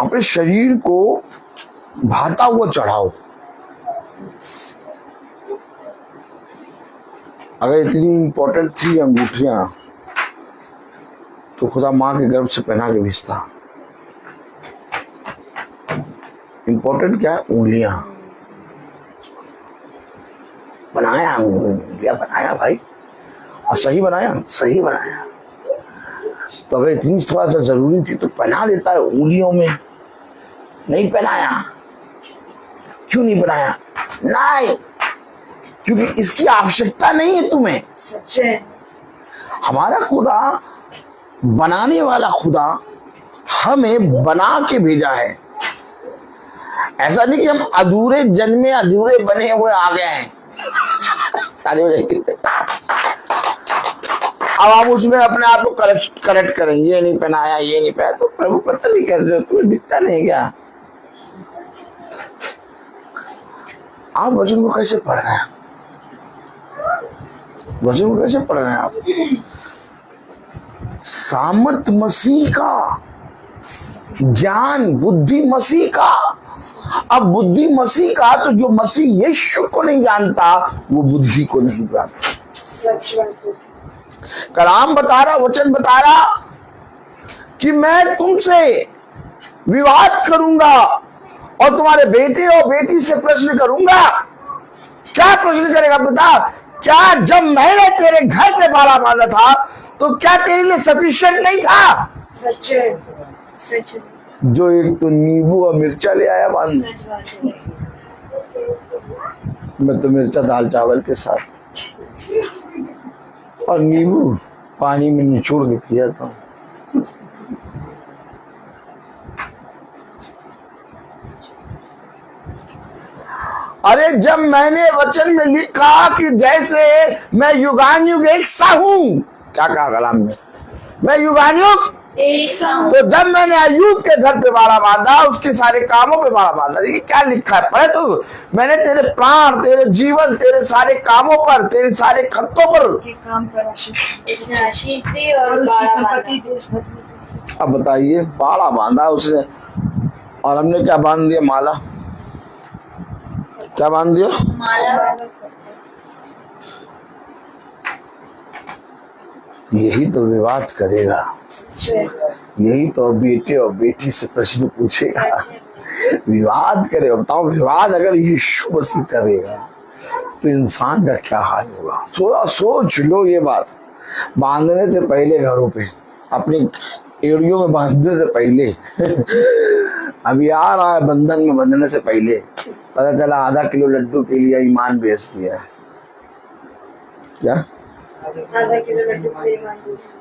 अपने शरीर को भाता हुआ चढ़ाओ। अगर इतनी इंपॉर्टेंट थी अंगूठियां तो खुदा माँ के गर्भ से पहना के भेजता। इम्पोर्टेंट क्या है? उंगलियां बनाया, उंगलियां बनाया भाई, और सही बनाया, सही बनाया। तो अगर इतनी थोड़ा सा जरूरी थी तो पहना देता है उंगलियों में, नहीं पहनाया। क्यों नहीं बनाया? नहीं, क्योंकि इसकी आवश्यकता नहीं है तुम्हें। सच है। हमारा खुदा, बनाने वाला खुदा हमें बना के भेजा है। ऐसा नहीं कि हम अधूरे जन्मे अधूरे बने हुए आ गए हैं। ताली बजाइए। अब आप उसमें अपने आप को करेक्ट करेंगे, ये नहीं पहनाया, ये नहीं पहनाया, तो प्रभु पता नहीं कैसे, तुम्हें दिखता नहीं क्या? आप वचन को कैसे पढ़ रहे हैं? वचन को कैसे पढ़ रहे हैं आप? सामर्थ मसीह का, ज्ञान बुद्धि मसीह का। अब बुद्धि मसीह का, तो जो मसीह यीशु को नहीं जानता वो बुद्धि को नहीं जानता। सच बात। कलाम बता रहा, वचन बता रहा कि मैं तुमसे विवाद करूंगा और तुम्हारे बेटे और बेटी से प्रश्न करूंगा। क्या प्रश्न करेगा पिता? क्या जब मैंने तेरे घर पे बाला बांधा था तो क्या तेरे लिए सफिशिएंट नहीं था? सच है, सच है। जो एक तो नींबू और मिर्चा ले आया बांध। सच बात है। मैं तो मिर्चा दाल चावल के साथ और नींबू पानी में निचोड़ के पिया था। अरे जब मैंने वचन में लिखा कि जैसे मैं युगानुयुग एक सा हूं, क्या कहा कलाम में? मैं युगानुयुग एक सा हूं। तो जब मैंने अय्यूब के घर पे बाड़ा बांधा, उसके सारे कामों पे बाड़ा बांधा। देखिए क्या लिखा है, पढ़े तो। मैंने तेरे प्राण, तेरे जीवन, तेरे सारे कामों पर, तेरे सारे खत्तों पर काम पर आशीष दी और संपत्ति देश भर में। अब बताइए, बाड़ा बांधा उसने, और हमने क्या बांध दिया? माला। क्या बांध दिया? माला। यही तो विवाद करेगा, यही तो बेटे और बेटी से प्रश्न पूछेगा, विवाद करेगा। बताओ, विवाद अगर यीशु मसीह करेगा तो इंसान का क्या हाल होगा? सोच लो ये बात। बांधने से पहले घरों पे, अपनी एड़ियों में बांधने से पहले अभी आ रहा है बंधन में बंधने से पहले पता चला आधा किलो लड्डू के लिए ईमान बेच दिया। क्या? आधा किलो लड्डू के लिए ईमान बेच दिया।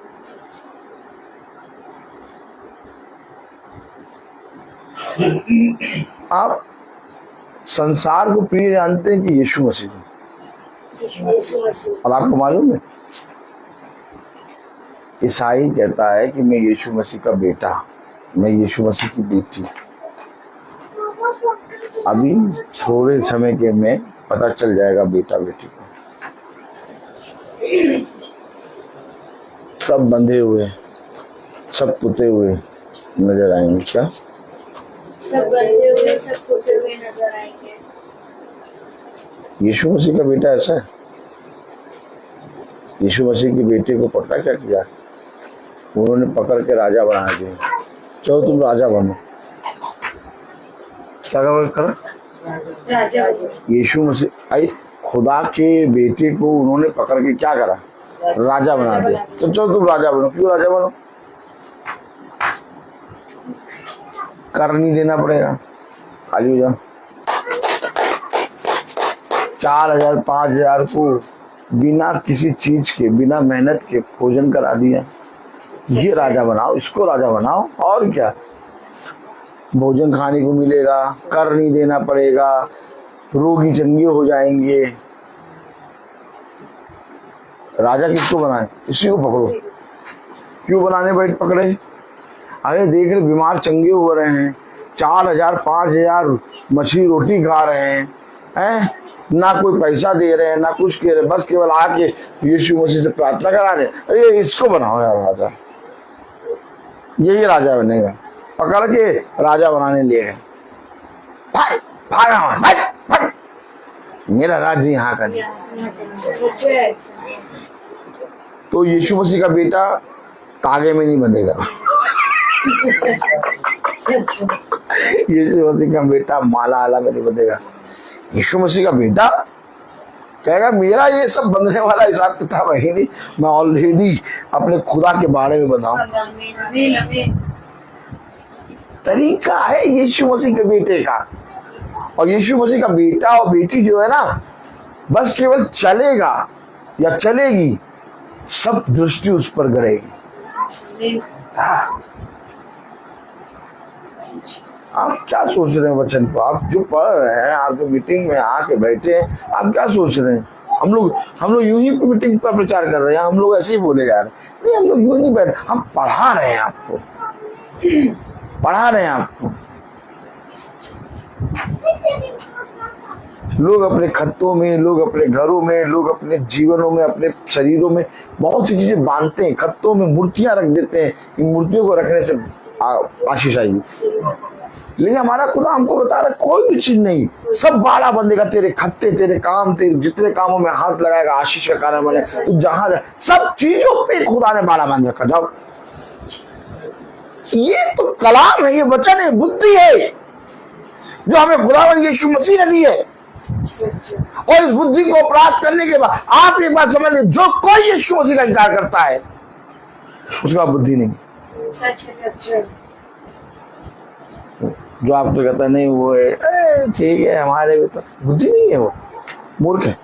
आप संसार को प्रिय जानते हैं कि यीशु मसीह को? यीशु मसीह। और आपको मालूम है, ईसाई कहता है कि मैं यीशु मसीह का बेटा, मैं यीशु मसीह की बेटी। अभी थोड़े समय के में पता चल जाएगा बेटा बेटी को। सब बंधे हुए, सब पुते हुए नजर आएंगे। क्या? सब बंधे हुए, सब पुते हुए नजर आएंगे। यीशु मसीह का बेटा ऐसा है। यीशु मसीह के बेटे को पता क्या किया? उन्होंने पकड़ के राजा बना दिया। चलो तुम राजा बनो। क्या करा? राजा। यीशु मसीह आई, खुदा के बेटे को उन्होंने पकड़ के क्या करा? राजा बना दिया। तो चलो तुम राजा बनो। क्यों राजा बनो? कर नहीं देना पड़ेगा, खाली हो जाओ। 4000 5000 को बिना किसी चीज के, बिना मेहनत के भोजन करा दिया। ये राजा बनाओ, इसको राजा बनाओ। और क्या? भोजन खाने को मिलेगा, कर नहीं देना पड़ेगा, रोगी चंगे हो जाएंगे। राजा किसको बनाए? इसी को पकड़ो। क्यों बनाने बैठ पकड़े? अरे देख रहे बीमार चंगे हो रहे हैं, 4000 5000 मछली रोटी खा रहे हैं, ना कोई पैसा दे रहे हैं, ना कुछ कह रहे, बस केवल आके यीशु मसीह से प्रार्थना करा दे। अरे इसको बनाओ यार राजा, यही राजा बनेगा। पकड़ के राजा बनाने लिए गए। भाग भाग भाग भाग, मेरा राज्य यहाँ का नहीं। तो यीशु मसीह का बेटा यीशु मसीह का बेटा माला आला में नहीं बंधेगा। यीशु मसीह का बेटा कहेगा मेरा ये सब बंधने वाला हिसाब किताब है ही नहीं, मैं ऑलरेडी अपने खुदा के बाड़े में बंधा हूं। तरीका है यीशु मसीह के बेटे का। और यीशु मसीह का बेटा और बेटी जो है ना, बस केवल चलेगा या चलेगी, सब दृष्टि उस पर गड़ेगी। आप क्या सोच रहे हैं वचन को? आप जो पढ़ रहे हैं, आप जो मीटिंग में आके बैठे हैं, आप क्या सोच रहे हैं? हम लोग यूं ही मीटिंग पर प्रचार कर रहे हैं, हम लोग ऐसे ही बोले जा रहे हैं। नहीं, हम लोग यूं नहीं बैठे, हम पढ़ा रहे हैं आपको, पढ़ा रहे हैं आपको। लोग अपने खत्तों में, लोग अपने घरों में, लोग अपने जीवनों में, अपने शरीरों में बहुत सी चीजें बांधते हैं, खत्तों में मूर्तियां रख देते हैं। इन मूर्तियों को रखने से आशीष आएगी, लेकिन हमारा खुदा हमको बता रहा कोई भी चीज नहीं, सब बाड़ा बंधेगा। तेरे खत्ते, तेरे काम, तेरे जितने कामों में हाथ लगाएगा आशीष का कारण बने। तो जहां सब चीजों पे खुदा ने बाड़ा बांध रखा। जाओ, ये तो कलाम है, ये वचन है, बुद्धि है जो हमें खुदावंद यीशु मसीह ने दी है। और इस बुद्धि को प्राप्त करने के बाद आप एक बात समझ लें, जो कोई यीशु मसीह का इनकार करता है उसका बुद्धि नहीं। सच है, सच है। जो आप तो कहता नहीं वो है ठीक है, हमारे भी तो बुद्धि नहीं है, वो मूर्ख है।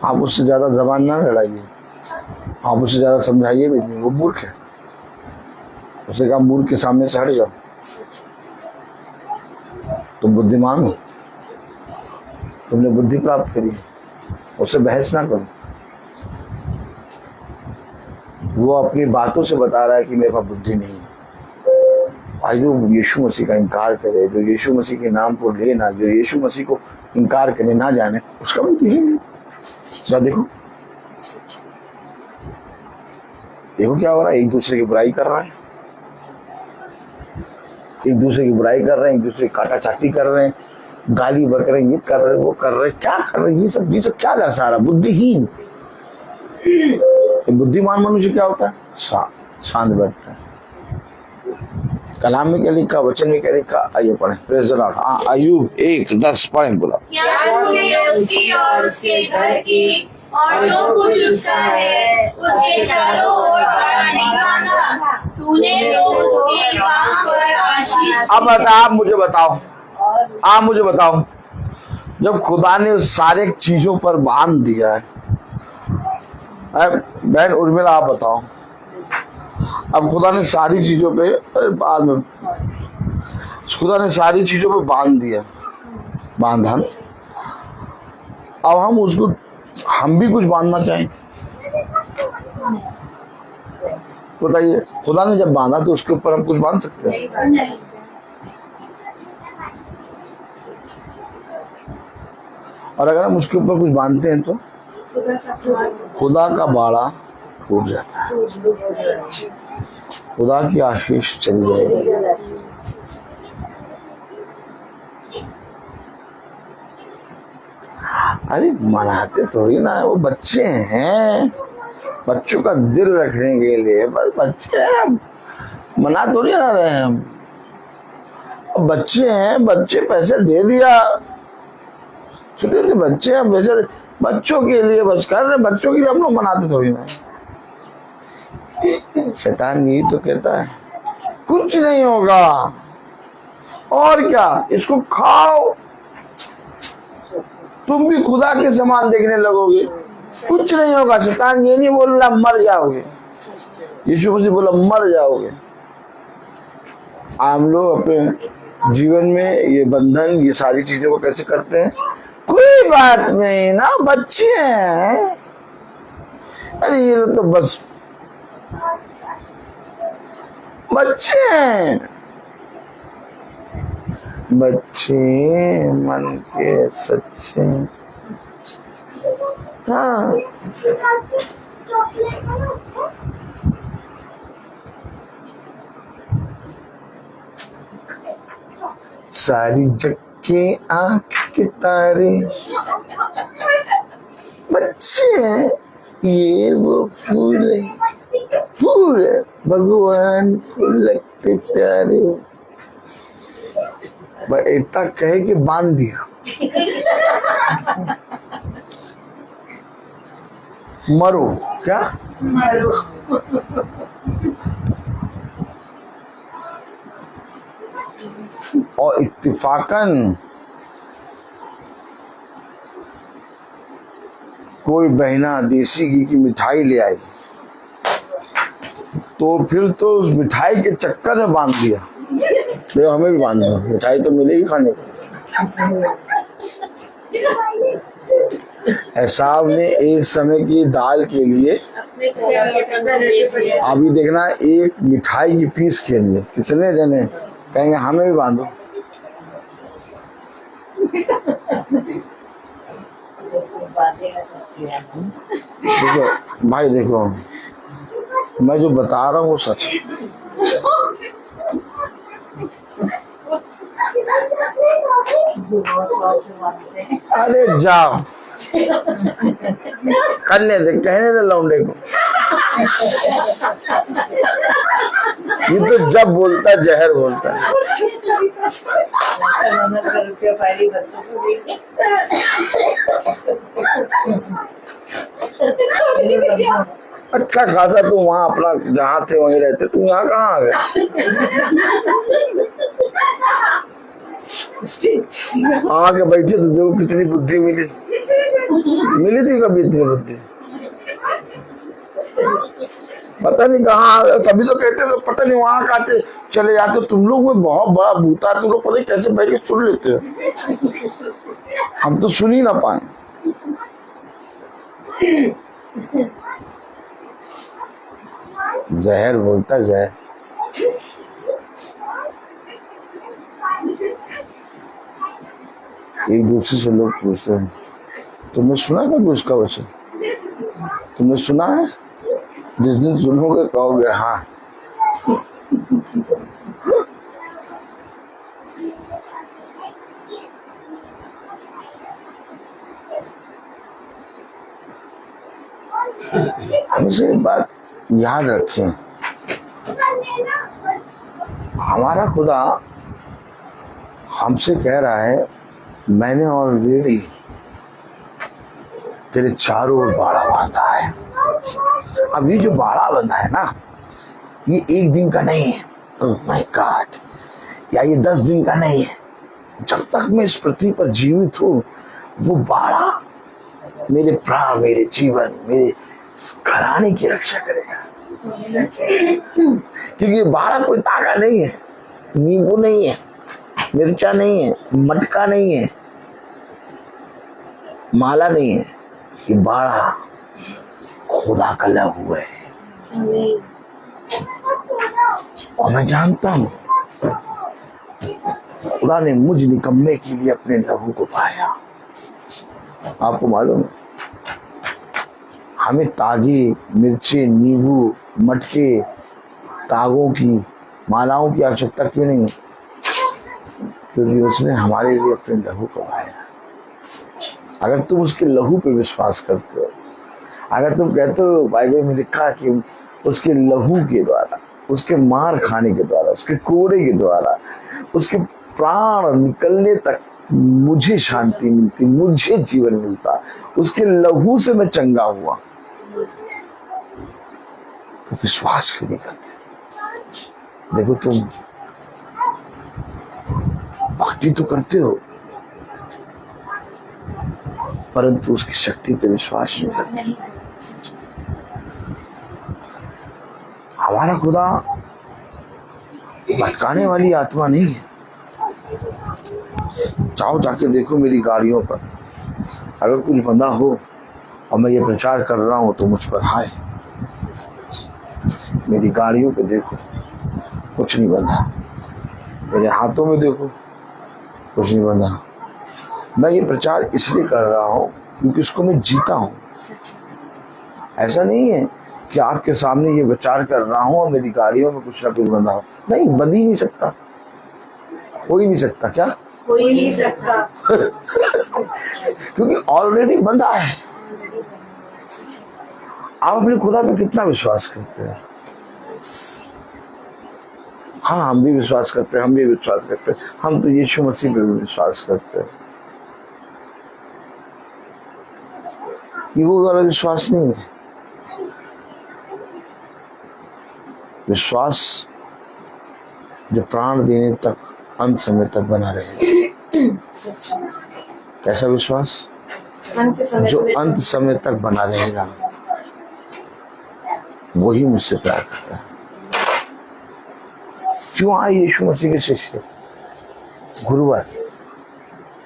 आप उससे ज्यादा जबान ना लड़ाइए, आप उससे ज्यादा समझाइए भी नहीं, वो मूर्ख है। उसे कहा मूर्ख के सामने से हट जाओ, तुम बुद्धिमान हो, तुमने बुद्धि प्राप्त करी, उससे बहस ना करो। वो अपनी बातों से बता रहा है कि मेरे पास बुद्धि नहीं है। आज जो यीशु मसीह का इनकार करे, जो यीशु मसीह के नाम को लेना, जो यीशु मसीह को इनकार करने ना जाने, उसका बुद्धि है। क्या देखो क्या हो रहा है, एक दूसरे की बुराई कर रहा है, एक दूसरे की बुराई कर रहे हैं, एक दूसरे की काटा चाटी कर रहे हैं, गाली बक रहे हैं, ये कर रहे हैं, वो कर रहे हैं, क्या कर रहे हैं, ये सब क्या दर्शा रहा? बुद्धिहीन। बुद्धिमान मनुष्य क्या होता है? शांत बैठता है। कलाम में क्या लिखा, वचन में क्या लिखा, आइए पढ़ें। Praise the Lord. अय्यूब 1:10 पढ़ें, बोला। क्या तूने उसकी और उसके घर की और जो कुछ उसका है उसके चारों ओर बाड़ा नहीं बांधा? तूने तो उसके काम पर आशीष। अब आप मुझे बताओ, जब खुदा ने सारे चीजों पर बांध दिया है, बहन उर्मिला आप बताओ, अब खुदा ने सारी चीजों पे बाद में खुदा ने सारी चीजों पे बांध दिया, बांधा। अब हम भी कुछ बांधना चाहें, बताइए। खुदा ने जब बांधा तो उसके ऊपर हम कुछ बांध सकते हैं? और अगर हम उसके ऊपर कुछ बांधते हैं तो खुदा का बाड़ा टूट जाता है, खुदा की आशीष चली जाएगी। अरे मनाते थोड़ी ना, वो बच्चे हैं, बच्चों का दिल रखने के लिए, बस बच्चे हैं, मना थोड़ी ना रहे हैं हम। बच्चे हैं, बच्चे पैसे दे दिया, छोटे छोटे बच्चे हैं, पैसे बच्चों के लिए बस कर रहे, बच्चों के लिए हम लोग मनाते थोड़ी ना। शैतान यही तो कहता है कुछ नहीं होगा, और क्या, इसको खाओ, तुम भी खुदा के समान देखने लगोगे, कुछ नहीं होगा। शैतान ये नहीं बोल रहा मर जाओगे, यीशु मसीह बोला मर जाओगे। हम लोग अपने जीवन में ये बंधन, ये सारी चीजों को कैसे करते हैं? कोई बात नहीं ना, बच्चे हैं, अरे ये तो बस बच्चे हैं, बच्चे मन के सच्चे। हाँ, सारी जग के आंख के तारे बच्चे हैं, ये वो फूल है, फूल है, भगवान को लगते प्यारे, बस इतना कहे कि बांध दिया। मरो क्या? मरो। और इत्तिफाकन कोई बहना देसी घी की मिठाई ले आई तो फिर तो उस मिठाई के चक्कर में बांध दिया, तो हमें भी बांध दो, मिठाई तो मिलेगी खाने को। एसाव ने एक समय की दाल के लिए अभी देखना एक मिठाई की पीस के लिए कितने जने कहेंगे हमें भी बांधो। देखो भाई, देखो मैं जो बता रहा हूँ वो सच है। अरे जाओ करने दे, कहने दे लौंडे को। ये तो जब बोलता जहर बोलता है। अच्छा खासा तू वहाँ अपना जहाँ थे वहीं रहते, तू यहाँ कहाँ आ गया? आके बैठे तो देखो कितनी बुद्धि मिली थी कभी इतनी बुद्धि? पता नहीं कहाँ आ गए। तभी तो कहते थे पता नहीं वहाँ खाते चले जाते। तुम लोग में बहुत बड़ा भूता है, तुम लोग पता नहीं कैसे बैठ के सुन लेते हो, हम तो सुन ही ना पाए। जहर बोलता जहर। एक दूसरे से लोग पूछते हैं तुमने सुना कभी उसका वचन? तुमने सुना है? जिस दिन सुनोगे कहोगे हाँ। हमेशा एक बात याद रखें, हमारा खुदा हमसे कह रहा है मैंने ऑलरेडी तेरे चारों ओर बाड़ा बांधा है। अब ये जो बाड़ा बंधा है ना, ये एक दिन का नहीं है, ओह माय गॉड, या ये 10 दिन का नहीं है। जब तक मैं इस पृथ्वी पर जीवित हूँ वो बाड़ा मेरे प्राण, मेरे जीवन, मेरे घराने की रक्षा करेगा। क्योंकि बाड़ा कोई तागा नहीं है, नींबू नहीं है, मिर्चा नहीं है, मटका नहीं है, माला नहीं है, ये बाड़ा खुदा का लहू है। और मैं जानता हूं खुदा ने मुझ निकम्मे के लिए अपने लहू को पाया। आपको मालूम है हमें तागे, मिर्चे, नींबू, मटके, तागों की, मालाओं की आवश्यकता क्यों नहीं है? क्योंकि उसने हमारे लिए अपने लहू को पाया। अगर तुम उसके लहू पे विश्वास करते हो, अगर तुम कहते हो बाइबल में लिखा कि उसके लहू के द्वारा, उसके मार खाने के द्वारा, उसके कोड़े के द्वारा, उसके प्राण निकलने तक मुझे शांति मिलती, मुझे जीवन मिलता, उसके लहू से मैं चंगा हुआ, तो विश्वास क्यों नहीं करते? देखो तुम भक्ति तो करते हो परंतु उसकी शक्ति पे विश्वास नहीं करते। हमारा खुदा भटकाने वाली आत्मा नहीं है। जाओ जाके देखो मेरी गाड़ियों पर, अगर कुछ बंधा हो और मैं ये प्रचार कर रहा हूं तो मुझ पर हाय। मेरी गाड़ियों पे देखो कुछ नहीं बंधा, मेरे हाथों में देखो कुछ नहीं बंधा। मैं ये प्रचार इसलिए कर रहा हूँ क्योंकि उसको मैं जीता हूँ। ऐसा नहीं है कि आपके सामने ये प्रचार कर रहा हूँ और मेरी गाड़ियों में कुछ ना कुछ बंधा हो। नहीं, बंध ही नहीं सकता, हो ही नहीं सकता। क्या हो ही नहीं सकता? क्योंकि ऑलरेडी बंधा है। आप अपने खुदा पे कितना विश्वास करते हैं? हाँ, हम भी विश्वास करते हैं, हम भी विश्वास करते हैं, हम तो यीशु मसीह पर भी विश्वास करते हैं। ये वो वाला विश्वास नहीं है। विश्वास जो प्राण देने तक, अंत समय तक बना रहेगा। कैसा विश्वास? अंत समय जो में अंत समय तक बना रहेगा, वही मुझसे प्यार करता है। क्यों आए यीशु मसीह के शिष्य? गुरुवर,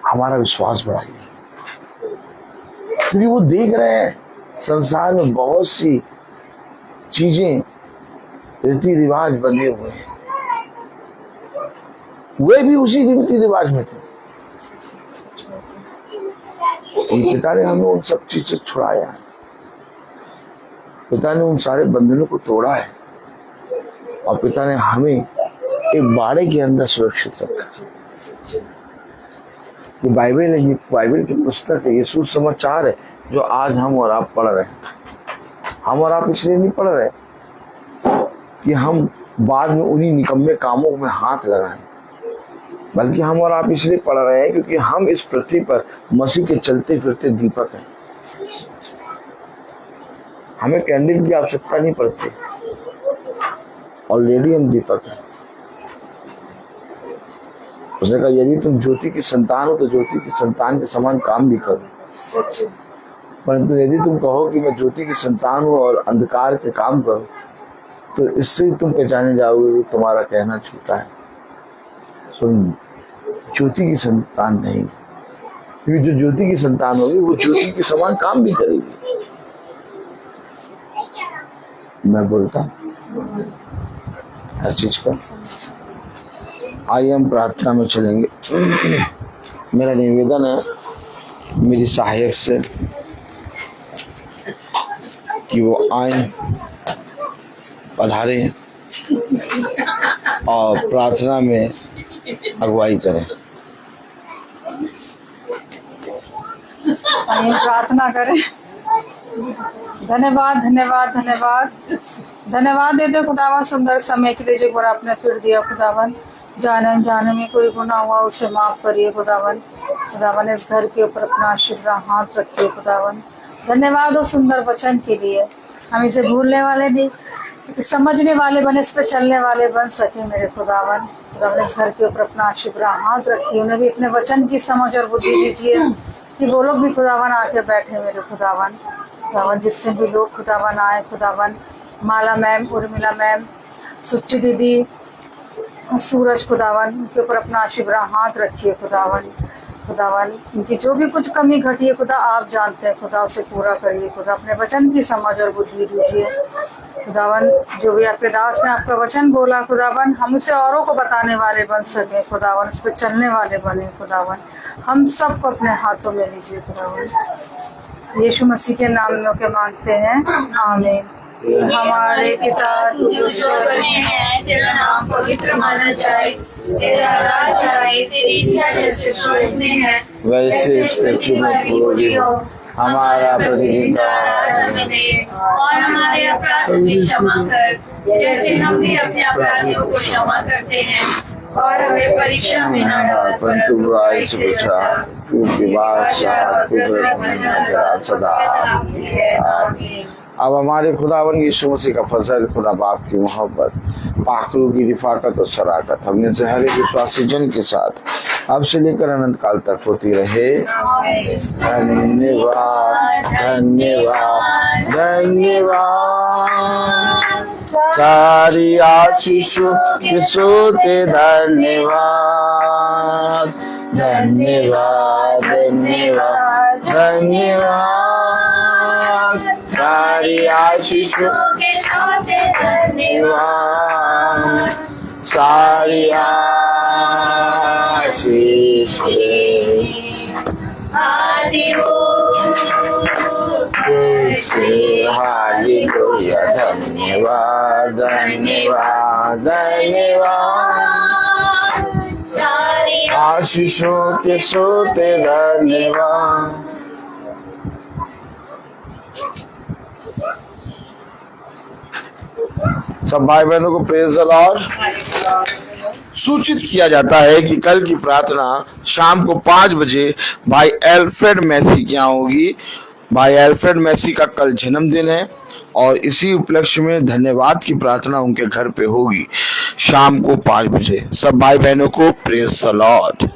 हमारा विश्वास बढ़ाइए, क्योंकि वो देख रहे हैं संसार में बहुत सी चीजें, रीति रिवाज बने हुए हैं। वे भी उसी रीति रिवाज में थे। पिता ने हमें उन सब चीज से छुड़ाया है। पिता ने उन सारे बंधनों को तोड़ा है और पिता ने हमें एक बाड़े के अंदर सुरक्षित रखा। ये बाइबल है, ये बाइबल की पुस्तक है, ये सुसमाचार है जो आज हम और आप पढ़ रहे हैं। हम और आप इसलिए नहीं पढ़ रहे कि हम बाद में उन्हीं निकम्मे कामों में हाथ लगाएं, बल्कि हम और आप इसलिए पढ़ रहे हैं क्योंकि हम इस पृथ्वी पर मसीह के चलते फिरते दीपक हैं। हमें कैंडल की आवश्यकता नहीं पड़ती, ऑलरेडी हम दीपक हैं। उसने कहा यदि तुम ज्योति की संतान हो तो ज्योति की संतान के समान काम भी करो, परंतु यदि तुम कहो कि मैं ज्योति की संतान हूँ और अंधकार के काम करो, तो इससे ही तुम पहचाने जाओगे कि तुम्हारा कहना झूठा है। तुम ज्योति की संतान नहीं, क्योंकि जो ज्योति की संतान होगी वो ज्योति के समान काम भी करेगी। मैं बोलता हर चीज का। आइए हम प्रार्थना में चलेंगे। मेरा निवेदन है मेरी सहायक से कि वो आए, पधारे और प्रार्थना में अगुवाई करें। आइए प्रार्थना करें। धन्यवाद धन्यवाद धन्यवाद धन्यवाद देते खुदावन सुंदर समय के लिए जो बार आपने फिर दिया खुदावन। जाने अनजाने में कोई गुनाह हुआ उसे माफ करिए खुदावन। खुदावन इस घर के ऊपर अपना आशीर्वाद हाथ रखिए खुदावन। धन्यवाद और सुंदर वचन के लिए। हम इसे भूलने वाले नहीं, समझने वाले बने, इस पर चलने वाले बन सके मेरे खुदावन। खुदावन इस घर के ऊपर अपना आशीर्वाद हाथ रखिए, उन्हें भी अपने वचन की समझ और बुद्धि दीजिए कि वो लोग भी खुदावन आके बैठे मेरे खुदावन। खुदावन जितने भी लोग खुदावन आए खुदावन, माला मैम, उर्मिला मैम, सुच्ची दीदी, सूरज खुदावन, उनके ऊपर अपना आशीर्वाद हाथ रखिए खुदावन। खुदावन इनकी जो भी कुछ कमी घटी है खुदा आप जानते हैं, खुदा उसे पूरा करिए खुदा। अपने वचन की समझ और बुद्धि दीजिए खुदावन। जो भी आपके दास ने आपका वचन बोला खुदावन, हम उसे औरों को बताने वाले बन सके खुदावन, उस पर चलने वाले बने खुदावन। हम सबको अपने हाथों में लीजिए खुदावन। यीशु मसीह के नाम में के मांगते हैं, आमीन। हमारे पिता जो स्वर्ग में है, तेरा नाम पवित्र माना जाए, तेरा राज आए, तेरी इच्छा जैसे स्वर्ग में है वैसे इस पृथ्वी में पूरी हो। हमारा प्रतिदिन का आज हमें दे, और हमारे अपराध भी क्षमा कर, जैसे हम भी अपने अपराधियों को क्षमा करते हैं, और हमें परीक्षा में न डाल परंतु बुराई से बचा, क्योंकि बादशाह कुदरत सदा। आमीन। अब हमारे खुदावन यीशु मसीह का फजल, खुदा बाप की मोहब्बत, पाखरू की रिफाकत और शराकत हमने से हर एक विश्वासी जन के साथ अब से लेकर अनंत काल तक होती रहे। धन्यवाद धन्यवाद धन्यवाद। सारी आशीषों के सोते धन्यवाद धन्यवाद धन्यवाद धन्यवाद। सारी आशीषों के सोते धन्यवाद, सारी आशीष हालेलुया। धन्यवाद धन्यवाद धन्यवाद। सारी आशीषों के सोते धन्यवाद। सब भाई बहनों को प्रेज द लॉर्ड। सूचित किया जाता है कि कल की प्रार्थना शाम को 5 बजे भाई एल्फ्रेड मैसी के यहाँ होगी। भाई एल्फ्रेड मैसी का कल जन्मदिन है और इसी उपलक्ष्य में धन्यवाद की प्रार्थना उनके घर पे होगी शाम को 5 बजे। सब भाई बहनों को प्रेज द लॉर्ड।